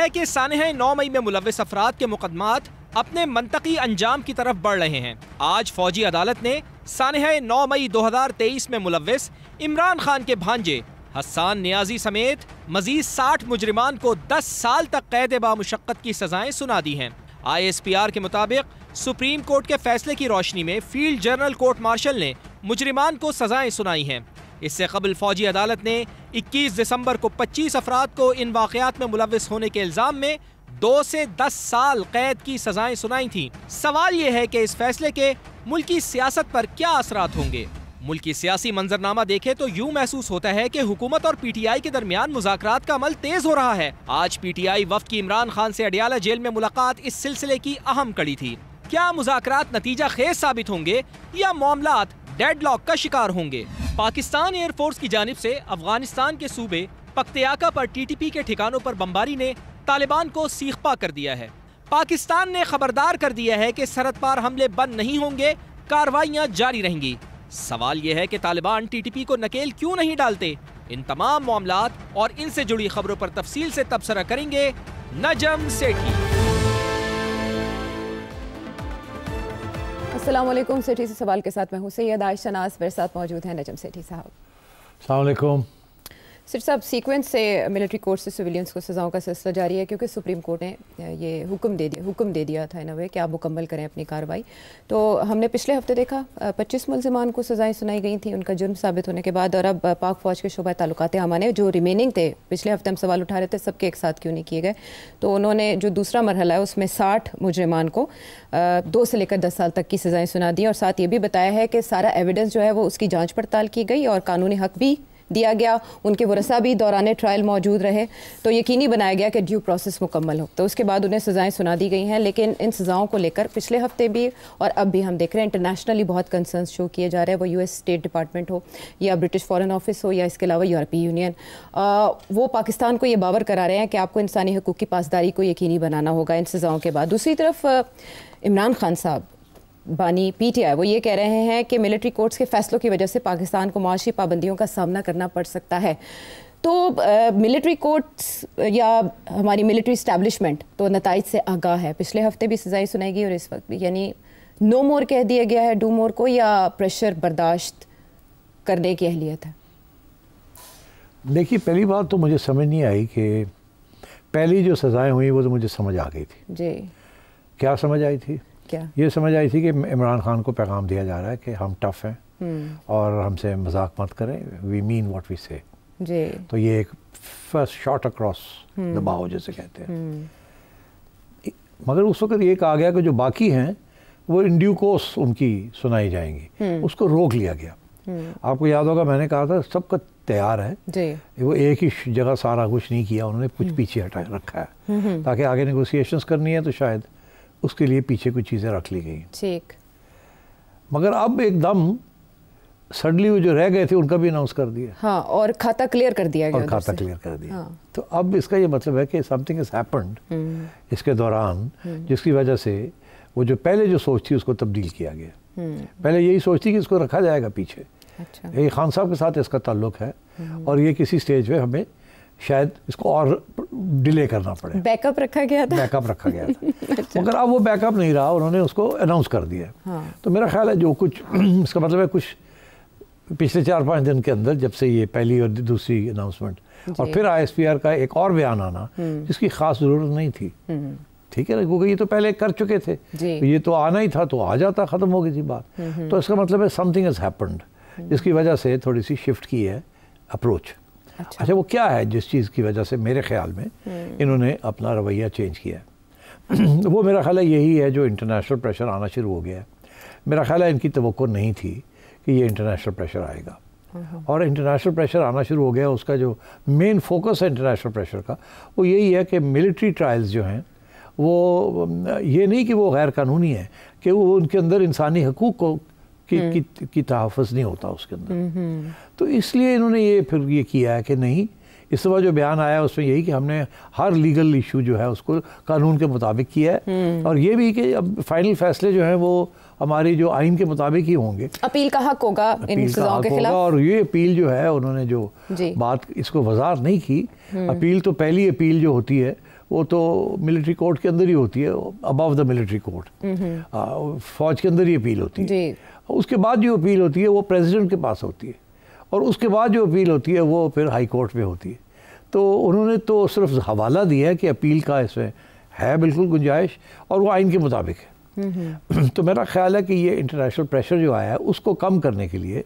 है कि सानहे 9 मई में मुलव्विस अफराद के मुकदमात अपने मंतकी अंजाम की तरफ बढ़ रहे हैं। आज फौजी अदालत ने सानहे 9 मई 2023 में मुलव्विस इमरान खान के भांजे हसन नियाजी समेत मजीद 60 मुजरिमान को 10 साल तक कैद बामुशक्कत की सजाएं सुना दी हैं। ISPR के मुताबिक सुप्रीम कोर्ट के फैसले की रोशनी में फील्ड जनरल कोर्ट मार्शल ने मुजरिमान को सजाएं सुनाई हैं। इससे कबल फौजी अदालत ने 21 दिसंबर को 25 अफराद को इन वाक़यात में मुलव्विस होने के इल्जाम में 2 से 10 साल कैद की सजाएं सुनाई थीं। सवाल यह है कि इस फैसले के मुल्की सियासत पर क्या असरात होंगे। मुल्की सियासी मंजरनामा देखे तो यूं महसूस होता है कि हुकूमत और PTI के दरमियान मुज़ाकरात का अमल तेज हो रहा है। आज PTI वफ्द की इमरान खान से अडियाला जेल में मुलाकात इस सिलसिले की अहम कड़ी थी। क्या मुज़ाकरात नतीजा खेज साबित होंगे या मामलात डेडलॉक का शिकार होंगे। पाकिस्तान एयरफोर्स की जानिब से अफगानिस्तान के सूबे पख्तियाका पर TTP के ठिकानों पर बमबारी ने तालिबान को सीखपा कर दिया है। पाकिस्तान ने खबरदार कर दिया है कि सरहद पार हमले बंद नहीं होंगे, कार्रवाइयां जारी रहेंगी। सवाल यह है कि तालिबान TTP को नकेल क्यों नहीं डालते। इन तमाम मामलात और इनसे जुड़ी खबरों पर तफसील से तबसरा करेंगे नजम सेठी। अस्सलाम वालेकुम। सेठी से सवाल के साथ मैं हूं सैयद आयशा नाज, मेरे साथ मौजूद हैं नजम सेठी साहब। अस्सलाम वालेकुम। सेठी साहब, सीक्वेंस से मिलिट्री कोर्ट से सिविलियंस को सज़ाओं का सिलसिला जारी है, क्योंकि सुप्रीम कोर्ट ने ये हुक्म दे दिया था इन वे कि आप मुकम्मल करें अपनी कार्रवाई। तो हमने पिछले हफ्ते देखा 25 मुलजिमान को सज़ाएं सुनाई गई थी उनका जुर्म साबित होने के बाद, और अब पाक फ़ौज के शोबा ताल्लुकात आमा ने जो रिमेनिंग थे, पिछले हफ्ते हम सवाल उठा रहे थे सबके एक साथ क्यों नहीं किए गए, तो उन्होंने जो दूसरा मरहला है उसमें 60 मुजरिमान को 2 से लेकर 10 साल तक की सज़ाएं सुना दी, और साथ ये भी बताया है कि सारा एविडेंस जो है वो उसकी जाँच पड़ताल की गई और कानूनी हक भी दिया गया, उनके वरसा भी दौरान ट्रायल मौजूद रहे, तो यकीनी बनाया गया कि ड्यू प्रोसेस मुकम्मल हो। तो उसके बाद उन्हें सज़ाएं सुना दी गई हैं, लेकिन इन सज़ाओं को लेकर पिछले हफ्ते भी और अब भी हम देख रहे हैं इंटरनेशनली बहुत कंसर्न्स शो किए जा रहे हैं, वो US स्टेट डिपार्टमेंट हो या ब्रिटिश फॉरेन ऑफिस हो या इसके अलावा यूरोपीय यूनियन, वो पाकिस्तान को ये बावर करा रहे हैं कि आपको इंसानी हकूक़ की पासदारी को यकीनी बनाना होगा इन सज़ाओं के बाद। दूसरी तरफ इमरान खान साहब बानी PTI वो ये कह रहे हैं कि मिलिट्री कोर्ट्स के फैसलों की वजह से पाकिस्तान को माशी पाबंदियों का सामना करना पड़ सकता है। तो मिलिट्री कोर्ट्स या हमारी मिलिट्री इस्टेब्लिशमेंट तो नताइज से आगाह है। पिछले हफ्ते भी सजाएं सुनाई गई और इस वक्त भी, यानी नो मोर कह दिया गया है डू मोर को, या प्रेशर बर्दाश्त करने की अहलियत है। देखिए, पहली बात तो मुझे समझ नहीं आई कि पहली जो सज़ाएं हुई वो तो मुझे समझ आ गई थी जी। क्या समझ आई थी? क्या ये समझ आई थी कि इमरान खान को पैगाम दिया जा रहा है कि हम टफ हैं और हमसे मजाक मत करें, वी मीन व्हाट वी से जी। तो ये एक फर्स्ट शॉट अक्रॉस द बाउ जैसे कहते हैं। मगर उस वक्त ये कहा गया कि जो बाकी हैं वो इन ड्यू कोर्स उनकी सुनाई जाएंगी, उसको रोक लिया गया। आपको याद होगा मैंने कहा था सबका तैयार है जी। वो एक ही जगह सारा कुछ नहीं किया, उन्होंने कुछ पीछे हटा रखा है ताकि आगे नेगोशिएशंस करनी है तो शायद उसके लिए पीछे कुछ चीज़ें रख ली गई ठीक। मगर अब एकदम सडनली वो जो रह गए थे उनका भी अनाउंस कर दिया, हाँ, और खाता क्लियर कर दिया गया, और खाता क्लियर कर दिया हाँ। तो अब इसका ये मतलब है कि समथिंग हैज हैपेंड इसके दौरान, जिसकी वजह से वो जो पहले जो सोच थी उसको तब्दील किया गया। पहले यही सोच थी कि इसको रखा जाएगा पीछे, अच्छा। ये खान साहब के साथ इसका ताल्लुक है और ये किसी स्टेज पे हमें शायद इसको और डिले करना पड़े। बैकअप रखा गया था, बैकअप रखा गया था अच्छा। मगर अब वो बैकअप नहीं रहा, उन्होंने उसको अनाउंस कर दिया हाँ। तो मेरा ख्याल है जो कुछ इसका मतलब है कुछ पिछले 4-5 दिन के अंदर, जब से ये पहली और दूसरी अनाउंसमेंट और फिर ISPR का एक और बयान आना जिसकी खास ज़रूरत नहीं थी, ठीक है ना, क्योंकि ये तो पहले कर चुके थे, ये तो आना ही था तो आ जाता, ख़त्म हो गई थी बात। तो इसका मतलब है समथिंग हैज़ हैपेंड जिसकी वजह से थोड़ी सी शिफ्ट की है अप्रोच। अच्छा, वो क्या है जिस चीज़ की वजह से मेरे ख्याल में इन्होंने अपना रवैया चेंज किया है वो मेरा ख्याल है यही है, जो इंटरनेशनल प्रेशर आना शुरू हो गया है। मेरा ख्याल है इनकी तवक्को नहीं थी कि ये इंटरनेशनल प्रेशर आएगा, और इंटरनेशनल प्रेशर आना शुरू हो गया। उसका जो मेन फोकस है इंटरनेशनल प्रेशर का वो यही है कि मिलिट्री ट्रायल्स जो हैं वो ये नहीं कि वो गैर कानूनी है, कि वो उनके अंदर इंसानी हकूक़ को की तहफ़्फ़ुज़ नहीं होता उसके अंदर। तो इसलिए इन्होंने ये फिर ये किया है कि नहीं, इस दफ़ा जो बयान आया उसमें यही कि हमने हर लीगल इशू जो है उसको कानून के मुताबिक किया है, और ये भी कि अब फाइनल फैसले जो हैं वो हमारी जो आइन के मुताबिक ही होंगे। अपील का हक होगा इन सज़ाओं के खिलाफ, और ये अपील जो है उन्होंने जो बात इसको वज़ाहत नहीं की, अपील तो पहली अपील जो होती है वो तो मिलिट्री कोर्ट के अंदर ही होती है, अबव द मिलिट्री कोर्ट, फौज के अंदर ही अपील होती है। उसके बाद जो अपील होती है वो प्रेसिडेंट के पास होती है, और उसके बाद जो अपील होती है वो फिर हाई कोर्ट में होती है। तो उन्होंने तो सिर्फ हवाला दिया है कि अपील का इसमें है बिल्कुल गुंजाइश, और वो आइन के मुताबिक है। तो मेरा ख्याल है कि ये इंटरनेशनल प्रेशर जो आया है उसको कम करने के लिए,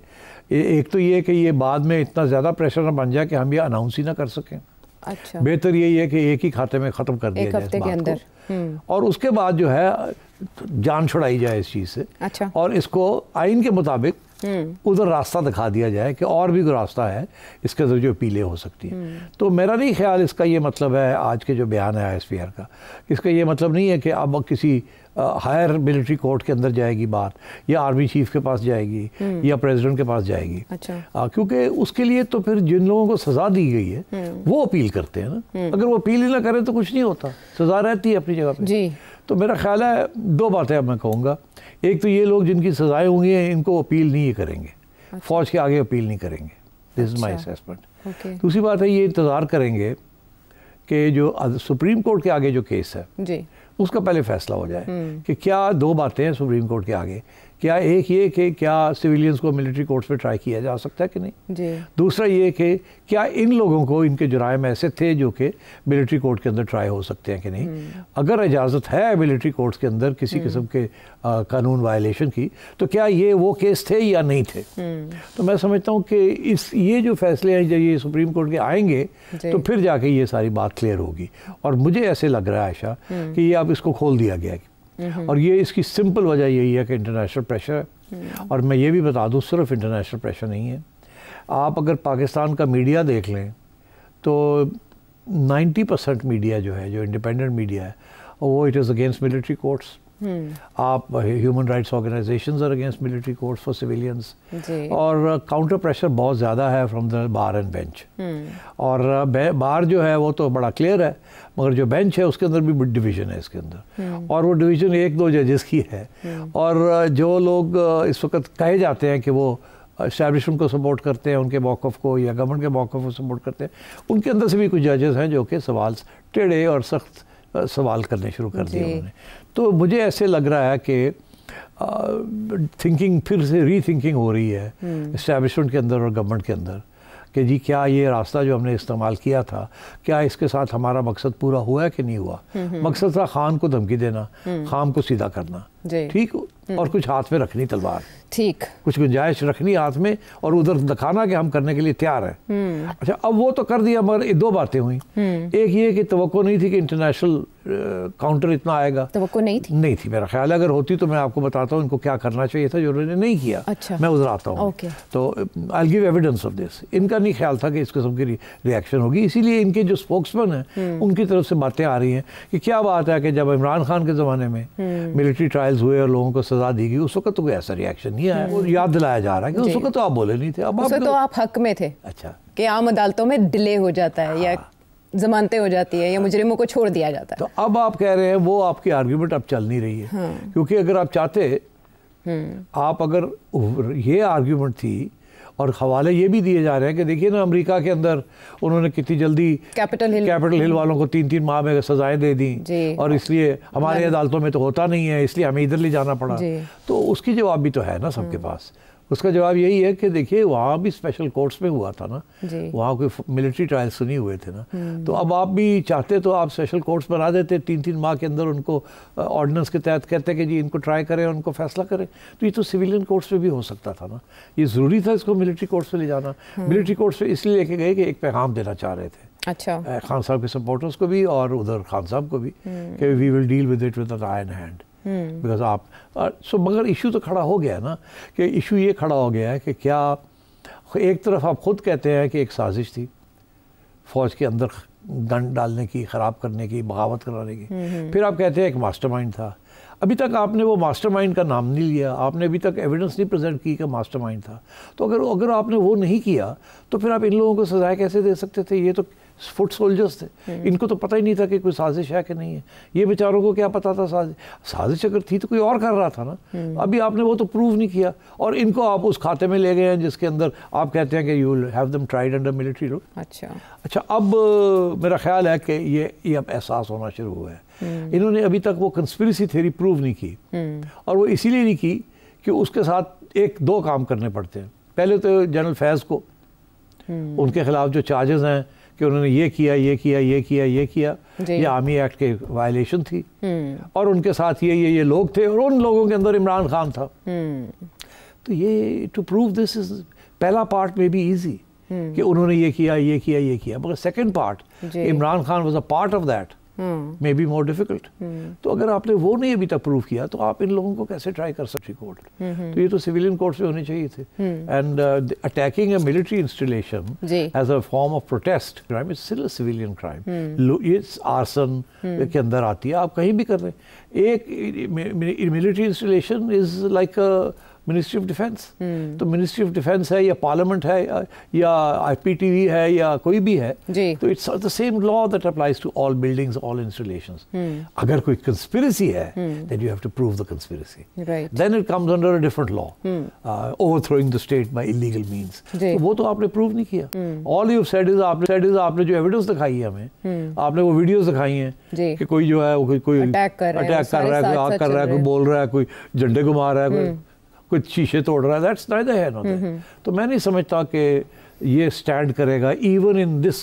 एक तो ये कि ये बाद में इतना ज़्यादा प्रेशर ना बन जाए कि हम ये अनाउंस ही ना कर सकें। अच्छा, बेहतर यही है कि एक ही खाते में ख़त्म कर दिया जाए इस बात को, और उसके बाद जो है जान छुड़ाई जाए इस चीज़ से। अच्छा। और इसको आइन के मुताबिक उधर रास्ता दिखा दिया जाए कि और भी कोई रास्ता है इसके अंदर जो अपीलें हो सकती हैं। तो मेरा नहीं ख्याल इसका ये मतलब है, आज के जो बयान है ISPR का, इसका ये मतलब नहीं है कि अब किसी हायर मिलिट्री कोर्ट के अंदर जाएगी बात, या आर्मी चीफ के पास जाएगी, या प्रेसिडेंट के पास जाएगी। अच्छा। क्योंकि उसके लिए तो फिर जिन लोगों को सज़ा दी गई है वो अपील करते हैं ना। अगर वो अपील ही ना करें तो कुछ नहीं होता, सज़ा रहती है अपनी जगह पे जी। तो मेरा ख्याल है दो बातें अब मैं कहूँगा। एक तो ये लोग जिनकी सज़ाएं होंगी इनको अपील नहीं करेंगे। अच्छा। फ़ौज के आगे अपील नहीं करेंगे, दिस इज़ माई असेसमेंट। दूसरी बात है ये इंतज़ार करेंगे कि जो सुप्रीम कोर्ट के आगे जो केस है जी, उसका पहले फैसला हो जाए कि क्या दो बातें हैं सुप्रीम कोर्ट के आगे। क्या एक ये कि क्या सिविलियंस को मिलिट्री कोर्ट्स में ट्राई किया जा सकता है कि नहीं जी। दूसरा ये कि क्या इन लोगों को इनके जुराइम ऐसे थे जो कि मिलिट्री कोर्ट के अंदर ट्राई हो सकते हैं कि नहीं। अगर इजाज़त है मिलिट्री कोर्ट्स के अंदर किसी किस्म के कानून वायलेशन की, तो क्या ये वो केस थे या नहीं थे। तो मैं समझता हूँ कि ये जो फैसले हैं जब ये सुप्रीम कोर्ट के आएंगे तो फिर जाके ये सारी बात क्लियर होगी। और मुझे ऐसे लग रहा है आयशा कि ये अब इसको खोल दिया गया है, और ये इसकी सिंपल वजह यही है कि इंटरनेशनल प्रेशर है। और मैं ये भी बता दूं सिर्फ इंटरनेशनल प्रेशर नहीं है। आप अगर पाकिस्तान का मीडिया देख लें तो 90% मीडिया जो है, जो इंडिपेंडेंट मीडिया है, वो it is against military courts. आप human rights organisations are against military courts for civilians, और काउंटर प्रेशर बहुत ज़्यादा है from the bar and bench. और बार जो है वो तो बड़ा क्लियर है, मगर जो बेंच है उसके अंदर भी डिवीज़न है इसके अंदर, और वो डिवीज़न 1-2 जजेस की है। और जो लोग इस वक्त कहे जाते हैं कि वो एस्टैब्लिशमेंट को सपोर्ट करते हैं, उनके मौक़िफ़ को या गवर्नमेंट के मौक़िफ़ को सपोर्ट करते हैं, उनके अंदर से भी कुछ जजेस हैं जो कि सवाल टेढ़े और सख्त सवाल करने शुरू कर दिए उन्होंने। तो मुझे ऐसे लग रहा है कि थिंकिंग फिर से रीथिंकिंग हो रही है एस्टैब्लिशमेंट के अंदर और गवर्नमेंट के अंदर कि जी क्या ये रास्ता जो हमने इस्तेमाल किया था, क्या इसके साथ हमारा मकसद पूरा हुआ है कि नहीं हुआ। मकसद था खान को धमकी देना, खान को सीधा करना, ठीक, और कुछ हाथ में रखनी तलवार, ठीक, कुछ गुंजाइश रखनी हाथ में, और उधर दिखाना कि हम करने के लिए तैयार हैं। अच्छा, अब वो तो कर दिया, मगर दो बातें हुई। एक ये कि तवक्को नहीं थी कि इंटरनेशल काउंटर इतना आएगा, तवक्को नहीं थी मेरा ख्याल। अगर होती तो मैं आपको बताता हूँ इनको क्या करना चाहिए था जो उन्होंने नहीं किया। अच्छा। मैं उधर आता हूँ, तो I give evidence of this. इनका नहीं ख्याल था कि इस किस्म की रिएक्शन होगी, इसीलिए इनके जो स्पोक्समैन हैं उनकी तरफ से बातें आ रही हैं कि क्या बात है कि जब इमरान खान के ज़माने में मिलिट्री ट्रायल्स हुए और लोगों को सज़ा दी गई, उस वक्त तो कोई ऐसा रिएक्शन नहीं आया। वो याद दिलाया जा रहा है कि उस वक्त तो आप बोले नहीं थे, अब तो आप हक में थे। अच्छा, कि आम अदालतों में डिले हो जाता है या जमानतें हो जाती है या मुजरिमों को छोड़ दिया जाता है। तो अब आप कह रहे हैं वो आपकी आर्ग्यूमेंट अब चल नहीं रही है। क्योंकि अगर आप चाहते, आप अगर ये आर्ग्यूमेंट थी, और हवाले ये भी दिए जा रहे हैं कि देखिए ना अमेरिका के अंदर उन्होंने कितनी जल्दी कैपिटल हिल वालों को 3-3 माह में सजाएं दे दी, और इसलिए हमारे अदालतों में तो होता नहीं है, इसलिए हमें इधर ले जाना पड़ा। तो उसकी जवाब भी तो है ना सबके पास। उसका जवाब यही है कि देखिए वहाँ भी स्पेशल कोर्ट्स में हुआ था ना, वहाँ कोई मिलिट्री ट्रायल्स तो नहीं हुए थे ना। तो अब आप भी चाहते तो आप स्पेशल कोर्ट्स बना देते, 3-3 माह के अंदर उनको ऑर्डिनेंस के तहत कहते कि जी इनको ट्राई करें, उनको फैसला करें। तो ये तो सिविलियन कोर्ट्स में भी हो सकता था ना, ये ज़रूरी था इसको मिलिट्री कोर्ट्स में ले जाना। मिलिट्री कोर्ट्स में इसलिए लेके गए कि एक पैगाम देना चाह रहे थे, अच्छा, खान साहब के सपोर्टर्स को भी और उधर खान साहब को भी, कि we will deal with it with an iron hand. Because आप मगर इशू तो खड़ा हो गया ना, कि इशू ये खड़ा हो गया है कि क्या एक तरफ आप खुद कहते हैं कि एक साजिश थी फ़ौज के अंदर गन डालने की, ख़राब करने की, बगावत कराने की, फिर आप कहते हैं एक मास्टरमाइंड था। अभी तक आपने वो मास्टरमाइंड का नाम नहीं लिया, आपने अभी तक एविडेंस नहीं प्रेजेंट की कि मास्टरमाइंड था। तो अगर आपने वो नहीं किया तो फिर आप इन लोगों को सजाएं कैसे दे सकते थे। ये तो फुट सोल्जर्स थे, इनको तो पता ही नहीं था कि कोई साजिश है कि नहीं है। ये बेचारों को क्या पता था साजिश अगर थी तो कोई और कर रहा था ना। अभी आपने वो तो प्रूव नहीं किया, और इनको आप उस खाते में ले गए हैं जिसके अंदर आप कहते हैं कि you will have them tried under military rule. अच्छा, अब मेरा ख्याल है कि ये अब एहसास होना शुरू हुआ है। इन्होंने अभी तक वो कंस्पिरेसी थ्योरी प्रूव नहीं की, और वो इसीलिए नहीं की कि उसके साथ एक दो काम करने पड़ते हैं। पहले तो जनरल फैज़ को, उनके खिलाफ जो चार्जेस हैं कि उन्होंने ये किया, ये किया, ये किया, ये किया, ये आर्मी एक्ट के वायलेशन थी, और उनके साथ ये लोग थे, और उन लोगों के अंदर इमरान खान था। तो ये टू प्रूव दिस इज, पहला पार्ट में भी इजी कि उन्होंने ये किया, ये किया, ये किया, मगर second part Imran Khan was a part of that, may be more difficult. तो अगर आपने वो नहीं अभी तक प्रूव किया तो आप इन लोगों को कैसे ट्राई कर सकते कोर्ट? तो ये तो सिविलियन कोर्ट से होने चाहिए थे। And attacking a military installation as a form of protest crime is still a civilian crime. ये आर्सन के अंदर आती है, आप कहीं भी कर रहे हैं। एक military installation is like a ministry of defence. तो मिनिस्ट्री ऑफ डिफेंस है या पार्लियामेंट है या IPTV है या कोई भी है, तो it's the same law that applies to all buildings, all installations. अगर कोई कंस्पिरेसी है then you have to prove the conspiracy, then it comes under a different law, overthrowing the state by illegal means. तो वो तो आपने prove नहीं किया। All you said is आपने जो एविडेंस दिखाई है हमें, आपने वो वीडियोस दिखाई हैं कि कोई जो है वो कोई अटैक कर रहा है, कोई आग कर रहा है, कोई बोल रहा है, कोई झंडे को मार रहा है, कोई शीशे तोड़ रहा है। That's neither here nor there. तो मैं नहीं समझता कि ये स्टैंड करेगा even in this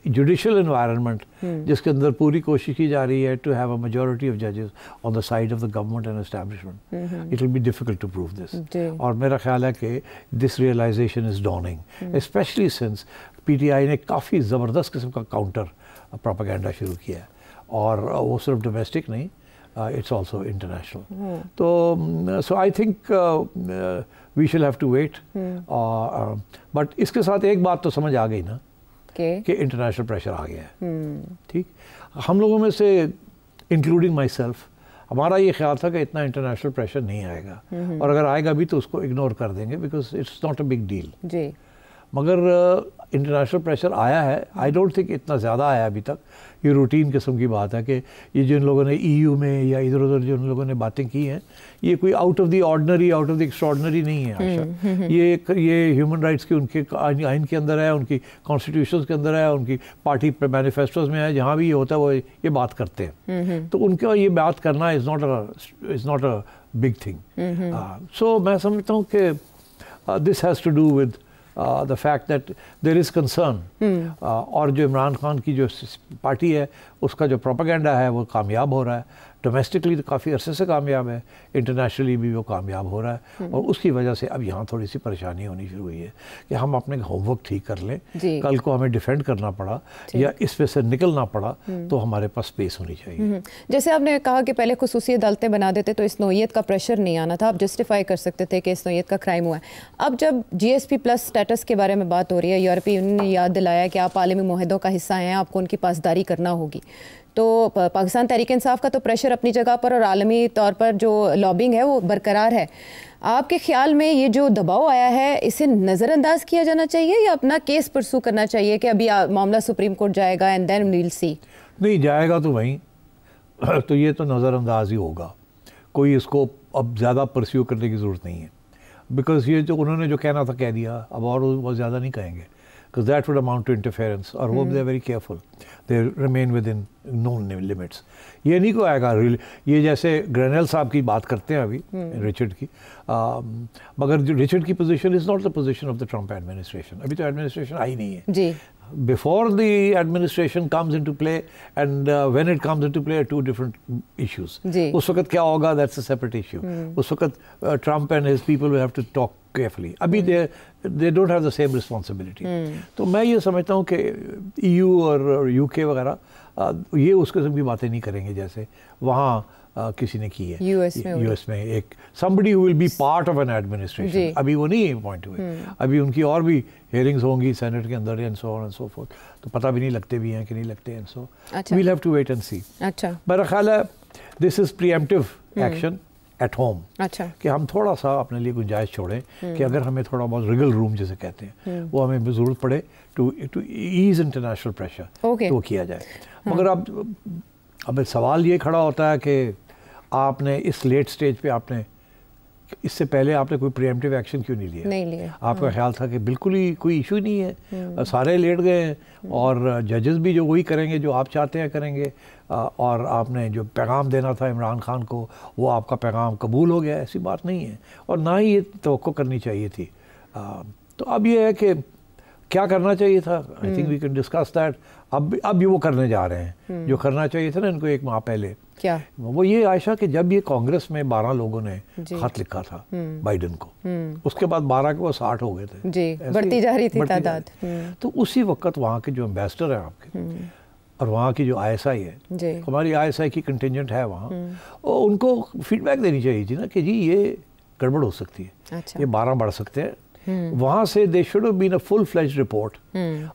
judicial environment, जिसके अंदर पूरी कोशिश की जा रही है to have a majority of जजेस on the side of the government and establishment. It will be difficult to prove this. और मेरा ख्याल है कि this realization is dawning, specially since PTI ने काफ़ी ज़बरदस्त किस्म का काउंटर प्रोपेगेंडा शुरू किया है, और वो सिर्फ डोमेस्टिक नहीं, it's also international. So I think we shall have to wait. But इसके साथ एक बात तो समझ आ गई ना कि इंटरनेशनल प्रेशर आ गया है। ठीक, हम लोगों में से इंक्लूडिंग माई सेल्फ, हमारा ये ख्याल था कि इतना इंटरनेशनल प्रेशर नहीं आएगा, और अगर आएगा भी तो उसको इग्नोर कर देंगे because it's not a big deal. मगर इंटरनेशनल प्रेशर आया है, आई डोंट थिंक इतना ज़्यादा आया अभी तक। ये रूटीन किस्म की बात है कि ये जिन लोगों ने EU में या इधर उधर जिन लोगों ने बातें की हैं, ये कोई out of the ordinary, out of the extraordinary नहीं है आशा। ये ह्यूमन राइट्स के उनके आइन के अंदर है, उनकी कॉन्स्टिट्यूशन के अंदर है, उनकी पार्टी मैनिफेस्टोज में है, जहाँ भी ये होता है वो ये बात करते हैं। तो उनका ये बात करना is not a big thing. So मैं समझता हूँ कि this has to do with the fact that there is concern, और जो इमरान खान की जो पार्टी है उसका जो प्रोपेगेंडा है वो कामयाब हो रहा है। डोमेस्टिकली तो काफ़ी अरसे से कामयाब है, इंटरनेशनली भी वो कामयाब हो रहा है, और उसकी वजह से अब यहाँ थोड़ी सी परेशानी होनी शुरू हुई है कि हम अपने होमवर्क ठीक कर लें, कल को हमें डिफेंड करना पड़ा या इस पे से निकलना पड़ा तो हमारे पास स्पेस होनी चाहिए। जैसे आपने कहा कि पहले खुसूसी अदालतें बना देते तो इस नौइयत का प्रेशर नहीं आना था, आप जस्टिफाई कर सकते थे कि इस नौइयत का क्राइम हुआ है। अब जब GSP+ स्टेटस के बारे में बात हो रही है, यूरोपीय यूनियन ने याद दिलाया कि आप आलमी मुआहदों का हिस्सा हैं, आपको उनकी पासदारी करना होगी, तो पाकिस्तान तहरीक इंसाफ का तो प्रेशर अपनी जगह पर और आलमी तौर पर जो लॉबिंग है वो बरकरार है। आपके ख्याल में ये जो दबाव आया है इसे नज़रअंदाज किया जाना चाहिए या अपना केस परसू करना चाहिए कि अभी मामला सुप्रीम कोर्ट जाएगा एंड देन वील सी? नहीं जाएगा तो वहीं तो ये तो नज़रअंदाज ही होगा, कोई इसको अब ज़्यादा परस्यू करने की ज़रूरत नहीं है, बिकॉज ये जो उन्होंने जो कहना था कह दिया, अब और वो ज़्यादा नहीं कहेंगे, because that would amount to interference, और वो they are very careful, they remain within known limits. ये नहीं को आएगा, ये जैसे ग्रेनेल साहब की बात करते हैं अभी रिचर्ड की, मगर जो रिचर्ड की position is not the position of the Trump administration. अभी तो एडमिनिस्ट्रेशन आई नहीं है जी। Before the administration comes into play and when it comes into play are two different issues. उस वक्त क्या होगा, that's a separate issue. उस वक्त Trump and his people will have to talk carefully. अभी they don't have the same responsibility. तो मैं ये समझता हूँ कि EU और UK वगैरह ये उस किस्म की बातें नहीं करेंगे जैसे वहाँ किसी ने की है US में एक somebody who will be part of an administration. अभी वो नहीं अपॉइंट हुए, अभी उनकी और भी हेयरिंग्स होंगी सेनेट के अंदर and so on and so fourth, तो पता भी नहीं लगते भी हैं कि नहीं लगते and so we'll have to wait and see. अच्छा, मेरा ख्याल है this is preemptive action at home. अच्छा। कि हम थोड़ा सा अपने लिए गुंजाइश छोड़ें कि अगर हमें थोड़ा बहुत रिगल रूम जिसे कहते हैं वो हमें ज़रूरत पड़े टू ईज इंटरनेशनल प्रेशर तो किया जाए। मगर अब सवाल ये खड़ा होता है कि आपने इस लेट स्टेज पे आपने इससे पहले आपने कोई प्रीएम्प्टिव एक्शन क्यों नहीं लिया? नहीं लिया। आपका ख्याल था कि बिल्कुल ही कोई इशू नहीं है, सारे लेट गए हैं और जजेस भी जो वही करेंगे जो आप चाहते हैं करेंगे, और आपने जो पैगाम देना था इमरान खान को वो आपका पैगाम कबूल हो गया। ऐसी बात नहीं है और ना ही ये तवक्को करनी चाहिए थी। तो अब ये है कि क्या करना चाहिए था, I think we can discuss that. अब ये वो करने जा रहे हैं जो करना चाहिए था ना इनको एक माह पहले। क्या वो ये आयशा कि जब ये कांग्रेस में 12 लोगों ने खत लिखा था बाइडन को, उसके बाद 12 के वो 60 हो गए थे जी, बढ़ती जा रही थी तादाद। तो उसी वक्त वहाँ के जो एम्बेसडर हैं आपके और वहाँ की जो ISI है, हमारी ISI की कंटिजेंट है वहाँ, उनको फीडबैक देनी चाहिए थी ना कि जी ये गड़बड़ हो सकती है। अच्छा। ये 12 बढ़ सकते हैं। वहाँ से they should have been a full fledged report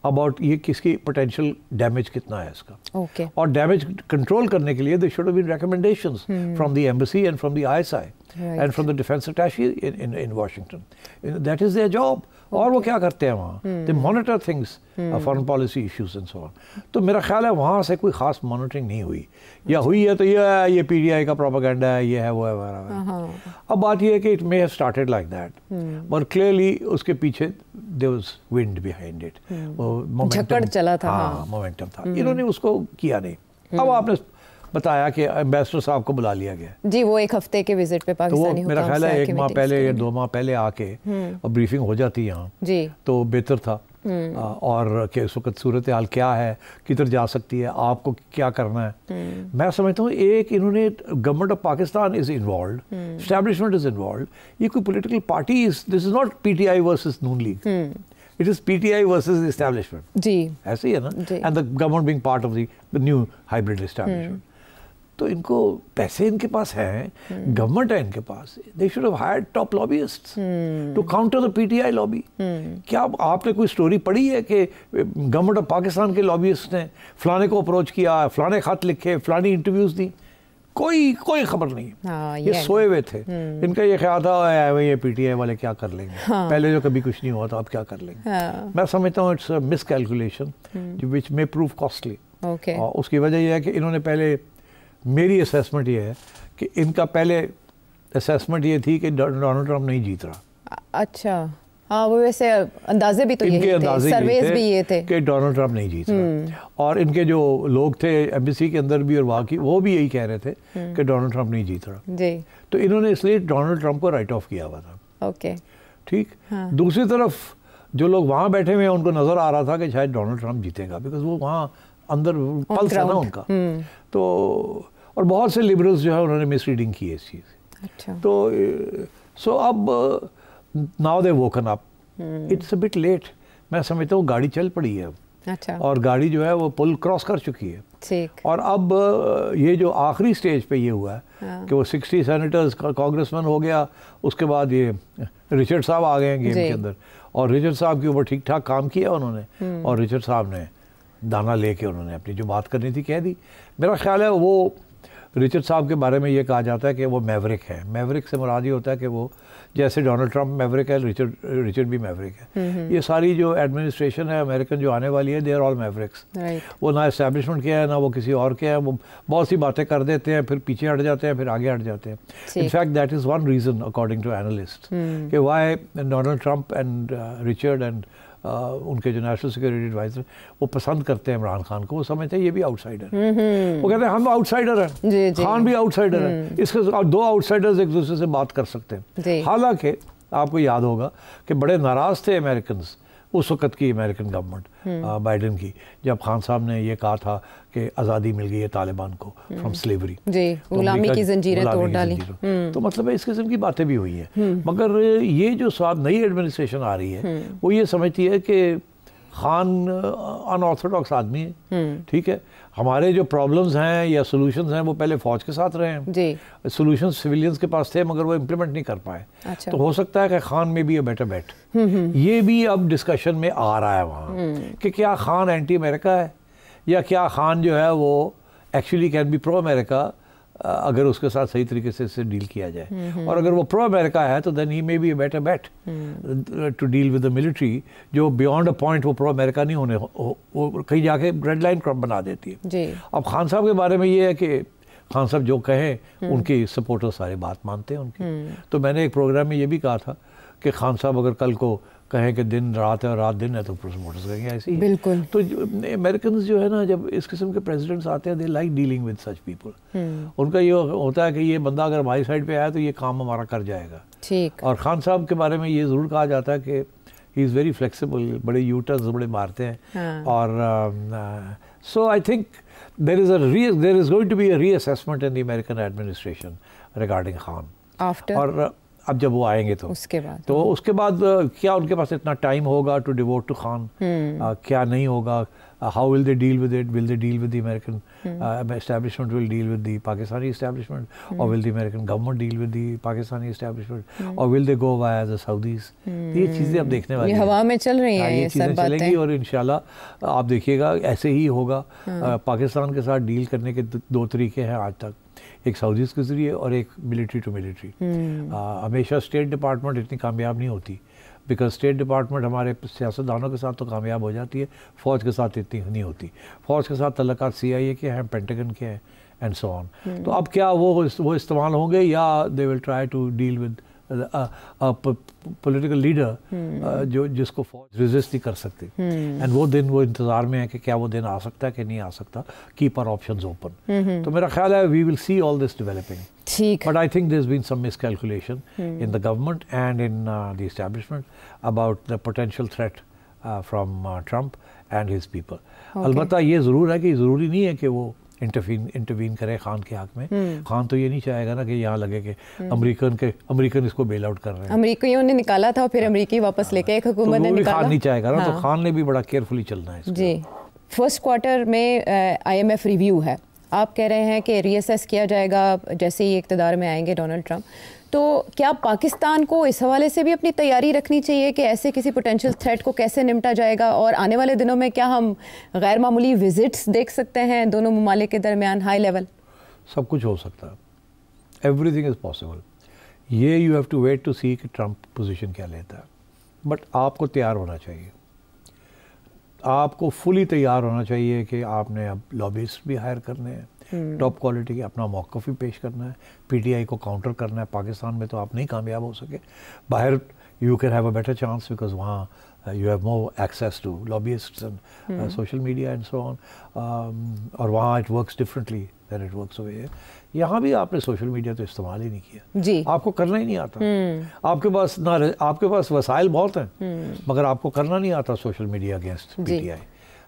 about ये किसकी पोटेंशियल डैमेज कितना है इसका। और डैमेज कंट्रोल करने के लिए they should have been recommendations from the embassy and from the ISI and from the defence attache in Washington. That is their job. और वो क्या करते हैं वहाँ, they monitor things, foreign policy issues and so on. तो मेरा ख्याल है वहाँ से कोई खास मॉनिटरिंग नहीं हुई, या हुई है तो ये PTI का प्रोपेगेंडा है, ये है वो है वगैरह। अब बात ये है कि it may have started like that, but clearly उसके पीछे there was wind behind it, वो झकड़ चला था। हाँ, मोमेंटम था। इन्होंने उसको किया नहीं। अब आपने बताया कि एम्बेसडर साहब को बुला लिया गया जी, वो एक हफ्ते के विजिट पे पाकिस्तानी तो मेरा ख्याल है 1 माह पहले या 2 माह पहले आके और ब्रीफिंग हो जाती यहाँ जी, तो बेहतर था। और कि इस वक्त सूरत हाल क्या है, किधर जा सकती है, आपको क्या करना है। मैं समझता हूँ एक इन्होंने government of Pakistan is involve, establishment is involve. ये कोई political party, this is not PTI versus Noon League, it is PTI versus establishment जी, ऐसे ही है ना, and the government being part of the new hybrid establishment. तो इनको पैसे इनके पास हैं, गवर्नमेंट है इनके पास, they should have hired top lobbyists to counter the PTI lobby. क्या आपने कोई स्टोरी पढ़ी है कि गवर्नमेंट ऑफ पाकिस्तान के लॉबियस्ट ने फलाने को अप्रोच किया, फलाने खत लिखे, फलानी इंटरव्यूज दी? कोई खबर नहीं। ये सोए हुए थे। इनका ये ख्याल था ये PTI वाले क्या कर लेंगे, पहले जो कभी कुछ नहीं हुआ था अब क्या कर लेंगे। मैं समझता हूँ it's miss calculation which may prove costly. और उसकी वजह यह है कि इन्होंने पहले, मेरी असेसमेंट ये है कि इनका पहले असेसमेंट ये थी कि डोनाल्ड ट्रंप नहीं जीत रहा। अच्छा, हाँ, वो वैसे अंदाजे भी तो इनके अंदाजे सर्वेस भी ये थे कि डोनाल्ड ट्रंप नहीं जीत रहा। और इनके जो लोग थे एम्बेसी के अंदर भी और वहाँ की, वो भी यही कह रहे थे कि डोनाल्ड ट्रंप नहीं जीत रहा जी। तो इन्होंने इसलिए डोनाल्ड ट्रंप को राइट ऑफ किया हुआ था। ओके, ठीक। दूसरी तरफ जो लोग वहाँ बैठे हुए हैं उनको नजर आ रहा था कि शायद डोनाल्ड ट्रंप जीतेगा, बिकॉज वो वहाँ अंदर पल्स है ना उनका। तो और बहुत से लिबरल्स जो है उन्होंने मिसरीडिंग की है इस चीज़। अच्छा। तो सो अब now they woken up, it's a bit late. मैं समझता हूँ गाड़ी चल पड़ी है अब। अच्छा। और गाड़ी जो है वो पुल क्रॉस कर चुकी है। ठीक। और अब ये जो आखिरी स्टेज पे ये हुआ है कि वो 60 सेनेटर्स कांग्रेसमैन हो गया, उसके बाद ये रिचर्ड साहब आ गए हैं गेम के अंदर, और रिचर्ड साहब के ऊपर ठीक ठाक काम किया उन्होंने, और रिचर्ड साहब ने दाना लेके उन्होंने अपनी जो बात करनी थी कह दी। मेरा ख्याल है वो रिचर्ड साहब के बारे में ये कहा जाता है कि वो मैवरिक है। मैवरिक से मुराद ये होता है कि वो जैसे डोनाल्ड ट्रंप मैवरिक है, रिचर्ड भी मैवरिक है। ये सारी जो एडमिनिस्ट्रेशन है अमेरिकन जो आने वाली है, दे आर ऑल मैवरिक्स। वो ना एस्टैब्लिशमेंट के है ना वो किसी और के है। वो बहुत सी बातें कर देते हैं, फिर पीछे हट जाते हैं, फिर आगे हट जाते हैं। In fact that is one reason according to analyst कि why Donald Trump and Richard and उनके जो नेशनल सिक्योरिटी एडवाइजर वो पसंद करते हैं इमरान खान को। वो समझते हैं ये भी आउटसाइडर है। वो कहते हैं हम आउटसाइडर हैं, खान भी आउटसाइडर है। इसके दो आउटसाइडर्स एक दूसरे से बात कर सकते हैं। हालांकि आपको याद होगा कि बड़े नाराज़ थे अमेरिकन उस वक़्त की अमेरिकन गवर्नमेंट बाइडन की, जब खान साहब ने ये कहा था कि आज़ादी मिल गई है तालिबान को फ्रॉम स्लेवरी, गुलामी की जंजीरें तोड़ डाली। तो मतलब है इस किस्म की बातें भी हुई हैं। मगर ये जो साहब नई एडमिनिस्ट्रेशन आ रही है वो ये समझती है कि खान अनऑर्थोडॉक्स आदमी है। ठीक है, हमारे जो प्रॉब्लम्स हैं या सॉल्यूशंस हैं वो पहले फौज के साथ रहे हैं जी। सॉल्यूशंस सिविलियंस के पास थे मगर वो इम्प्लीमेंट नहीं कर पाए। अच्छा। तो हो सकता है कि खान में भी अ बेटर बेट, ये भी अब डिस्कशन में आ रहा है वहाँ कि क्या खान एंटी अमेरिका है या क्या खान जो है वो actually can be pro America अगर उसके साथ सही तरीके से इससे डील किया जाए। और अगर वो प्रो अमेरिका है तो then he may be a better bet to deal with the military, जो बियॉन्ड अ पॉइंट वो प्रो अमेरिका नहीं होने, वो कहीं जाके रेड लाइन क्रॉप बना देती है। अब खान साहब के बारे में ये है कि खान साहब जो कहें उनके सपोर्टर सारे बात मानते हैं उनकी। तो मैंने एक प्रोग्राम में ये भी कहा था कि खान साहब अगर कल को कहें कि दिन रात है और रात दिन है तो सपोर्टर्स कहेंगे ऐसे ही। बिल्कुल। तो अमेरिकन जो है ना, जब इस किस्म के प्रेसिडेंट्स आते हैं, they like dealing with such people. उनका ये होता है कि ये बंदा अगर हमारी साइड पे आया तो ये काम हमारा कर जाएगा। ठीक। और खान साहब के बारे में ये ज़रूर कहा जाता है कि ही इज़ वेरी फ्लेक्सिबल, बड़े यूटर्स बड़े मारते हैं। हाँ। और so I think there is going to be a reassessment in the American administration regarding Khan. After? और अब जब वो आएंगे तो उसके बाद क्या उनके पास इतना टाइम होगा टू डिवोट टू खान, क्या नहीं होगा, how will they deal with it, will they deal with the American establishment, will deal with the Pakistani establishment, और will the American government deal with the Pakistani establishment, और will they go via the Saudis. ये चीज़ें अब देखने वाली हैं, हवा में चल रही हैं, ये चीज़ें चलेंगी और इंशाल्लाह आप देखिएगा ऐसे ही होगा। पाकिस्तान के साथ डील करने के दो तरीके हैं आज तक, एक सऊदीज़ के ज़रिए और एक मिलिट्री टू मिलिट्री। हमेशा स्टेट डिपार्टमेंट इतनी कामयाब नहीं होती, बिकॉज स्टेट डिपार्टमेंट हमारे सियासतदानों के साथ तो कामयाब हो जाती है, फ़ौज के साथ इतनी नहीं होती। फ़ौज के साथ तल्लुकात CIA के हैं, पेंटागन के हैं, एंड सो ऑन। तो अब क्या वो इस्तेमाल होंगे, या they will try to deal with political leader जो जिसको फौज रेजिस्ट नहीं कर सकती, एंड वो दिन वो इंतजार में है कि क्या वो दिन आ सकता है कि नहीं आ सकता। Keep our options open. तो मेरा ख्याल है we will see all this developing. ठीक। But I think there has been some miscalculation in the government and in the establishment about the potential threat from Trump and his people. अलबत्ता ये ज़रूर है कि ज़रूरी नहीं है कि वो इंटरवीन करे खान के हक में। खान तो ये नहीं चाहेगा ना कि यहाँ लगे कि अमेरिकन इसको बेल आउट कर रहे हैं। अमेरिकियों ने निकाला था और फिर अमेरिकी वापस लेके एक हुकूमत ने निकाला। खान नहीं चाहेगा ना। तो खान ने भी बड़ा केयरफुली चलना है जी। फर्स्ट क्वार्टर में IMF रिव्यू है, आप कह रहे हैं कि रीअसेस किया जाएगा जैसे ही इक़्तिदार में आएंगे डोनाल्ड ट्रम्प। तो क्या पाकिस्तान को इस हवाले से भी अपनी तैयारी रखनी चाहिए कि ऐसे किसी पोटेंशियल थ्रेट को कैसे निपटा जाएगा, और आने वाले दिनों में क्या हम गैर मामूली विजिट्स देख सकते हैं दोनों ममालिक के दरमियान हाई लेवल? सब कुछ हो सकता है, एवरीथिंग इज़ पॉसिबल। ये you have to wait to see कि ट्रम्प पोजीशन क्या लेता है। बट आपको तैयार होना चाहिए, आपको फुली तैयार होना चाहिए कि आपने अब लॉबिस्ट भी हायर करने हैं, टॉप क्वालिटी के, अपना मौक़िफ़ भी पेश करना है, PTI को काउंटर करना है। पाकिस्तान में तो आप नहीं कामयाब हो सके, बाहर you can have a better chance because वहाँ you have more access to lobbyists and social media and so on, और वहाँ it works differently than it works over here. यहाँ भी आपने सोशल मीडिया तो इस्तेमाल ही नहीं किया जी, आपको करना ही नहीं आता। आपके पास वसाइल बहुत हैं, मगर आपको करना नहीं आता सोशल मीडिया अगेंस्ट PTI।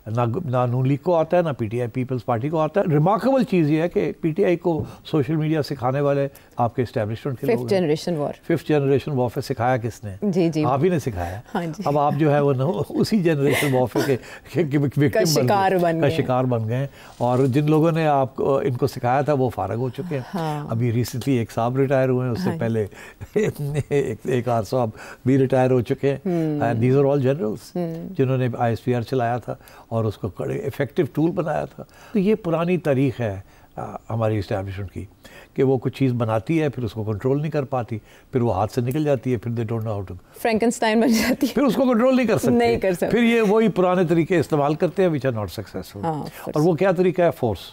ना नून लीग को आता है, ना PTI पीपल्स पार्टी को आता है। रिमार्केबल चीज़ ये है कि PTI को सोशल मीडिया सिखाने वाले आपके एस्टैब्लिशमेंट के लोग। फिफ्थ जनरेशन वॉरफेयर सिखाया किसने? जी जी, आप ही ने सिखाया। हाँ जी। अब आप जो है वो उसी जनरेशन वॉरफेयर के शिकार बन गए, और जिन लोगों ने आपको इनको सिखाया था वो फारग हो चुके हैं। हाँ। अभी रिसेंटली एक साहब रिटायर हुए हैं, उससे हाँ। पहले एक आर साहब भी रिटायर हो चुके हैं। दीज आर ऑल जनरल्स जिन्होंने ISPR चलाया था और उसको इफ़ेक्टिव टूल बनाया था। तो ये पुरानी तारीख़ है हमारी इस्टेब्लिशमेंट की कि वो कुछ चीज़ बनाती है, फिर उसको कंट्रोल नहीं कर पाती, फिर वो हाथ से निकल जाती है, फिर they don't know how to, Frankenstein बन जाती है, फिर उसको कंट्रोल नहीं कर सकते, फिर ये वही पुराने तरीके इस्तेमाल करते हैं विच आर नॉट सक्सेसफुल। और वो क्या तरीका है? फोर्स।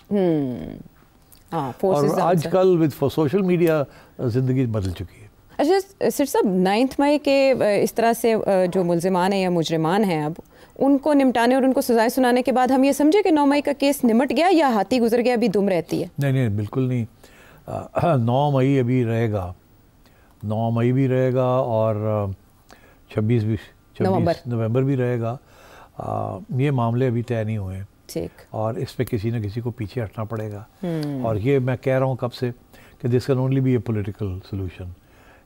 और आजकल विद सोशल मीडिया ज़िंदगी बदल चुकी है। अच्छा सिर साहब, 9 मई के इस तरह से जो मुल्ज़िमान हैं या मुजरिमान हैं, अब उनको निपटाने और उनको सजाएं सुनाने के बाद हम ये समझे कि 9 मई का केस निमट गया या हाथी गुजर गया, अभी दुम रहती है? नहीं, बिल्कुल नहीं। 9 मई अभी रहेगा, 9 मई भी रहेगा और 26 नवंबर भी रहेगा। ये मामले अभी तय नहीं हुए ठीक, और इस पर किसी न किसी को पीछे हटना पड़ेगा। और ये मैं कह रहा हूँ कब से कि this can only be a political solution.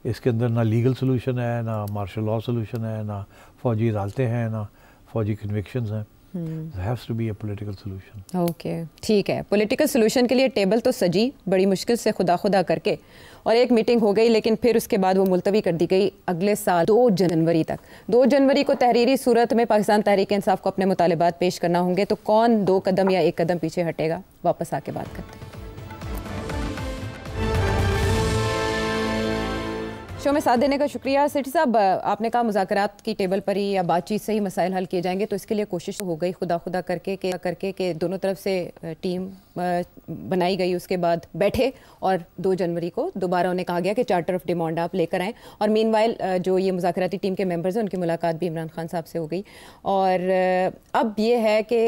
इसके अंदर ना लीगल सोल्यूशन है, ना मार्शल लॉ सोल्यूशन है, ना फौजी अदालतें हैं, ना फौजी कन्विक्शंस हैं। There has to be a political solution. Okay, ठीक है। पॉलिटिकल सोल्यूशन के लिए टेबल तो सजी बड़ी मुश्किल से खुदा करके, और एक मीटिंग हो गई, लेकिन फिर उसके बाद वो मुलतवी कर दी गई अगले साल 2 जनवरी तक। 2 जनवरी को तहरीरी सूरत में पाकिस्तान तहरीक इंसाफ को अपने मुतालिबात पेश करना होंगे। तो कौन 2 कदम या 1 कदम पीछे हटेगा? वापस आके बात करते हैं। शो में साथ देने का शुक्रिया। सेठी साहब, आपने कहा मुज़ाकरात की टेबल पर ही या बातचीत से ही मसाइल हल किए जाएंगे, तो इसके लिए कोशिश हो गई खुदा करके कि दोनों तरफ से टीम बनाई गई, उसके बाद बैठे और 2 जनवरी को दोबारा उन्हें कहा गया कि चार्टर ऑफ डिमांड आप लेकर आएँ। और मीनवाइल जो ये मुज़ाकराती टीम के मेंबर्स हैं उनकी मुलाकात भी इमरान खान साहब से हो गई। और अब ये है कि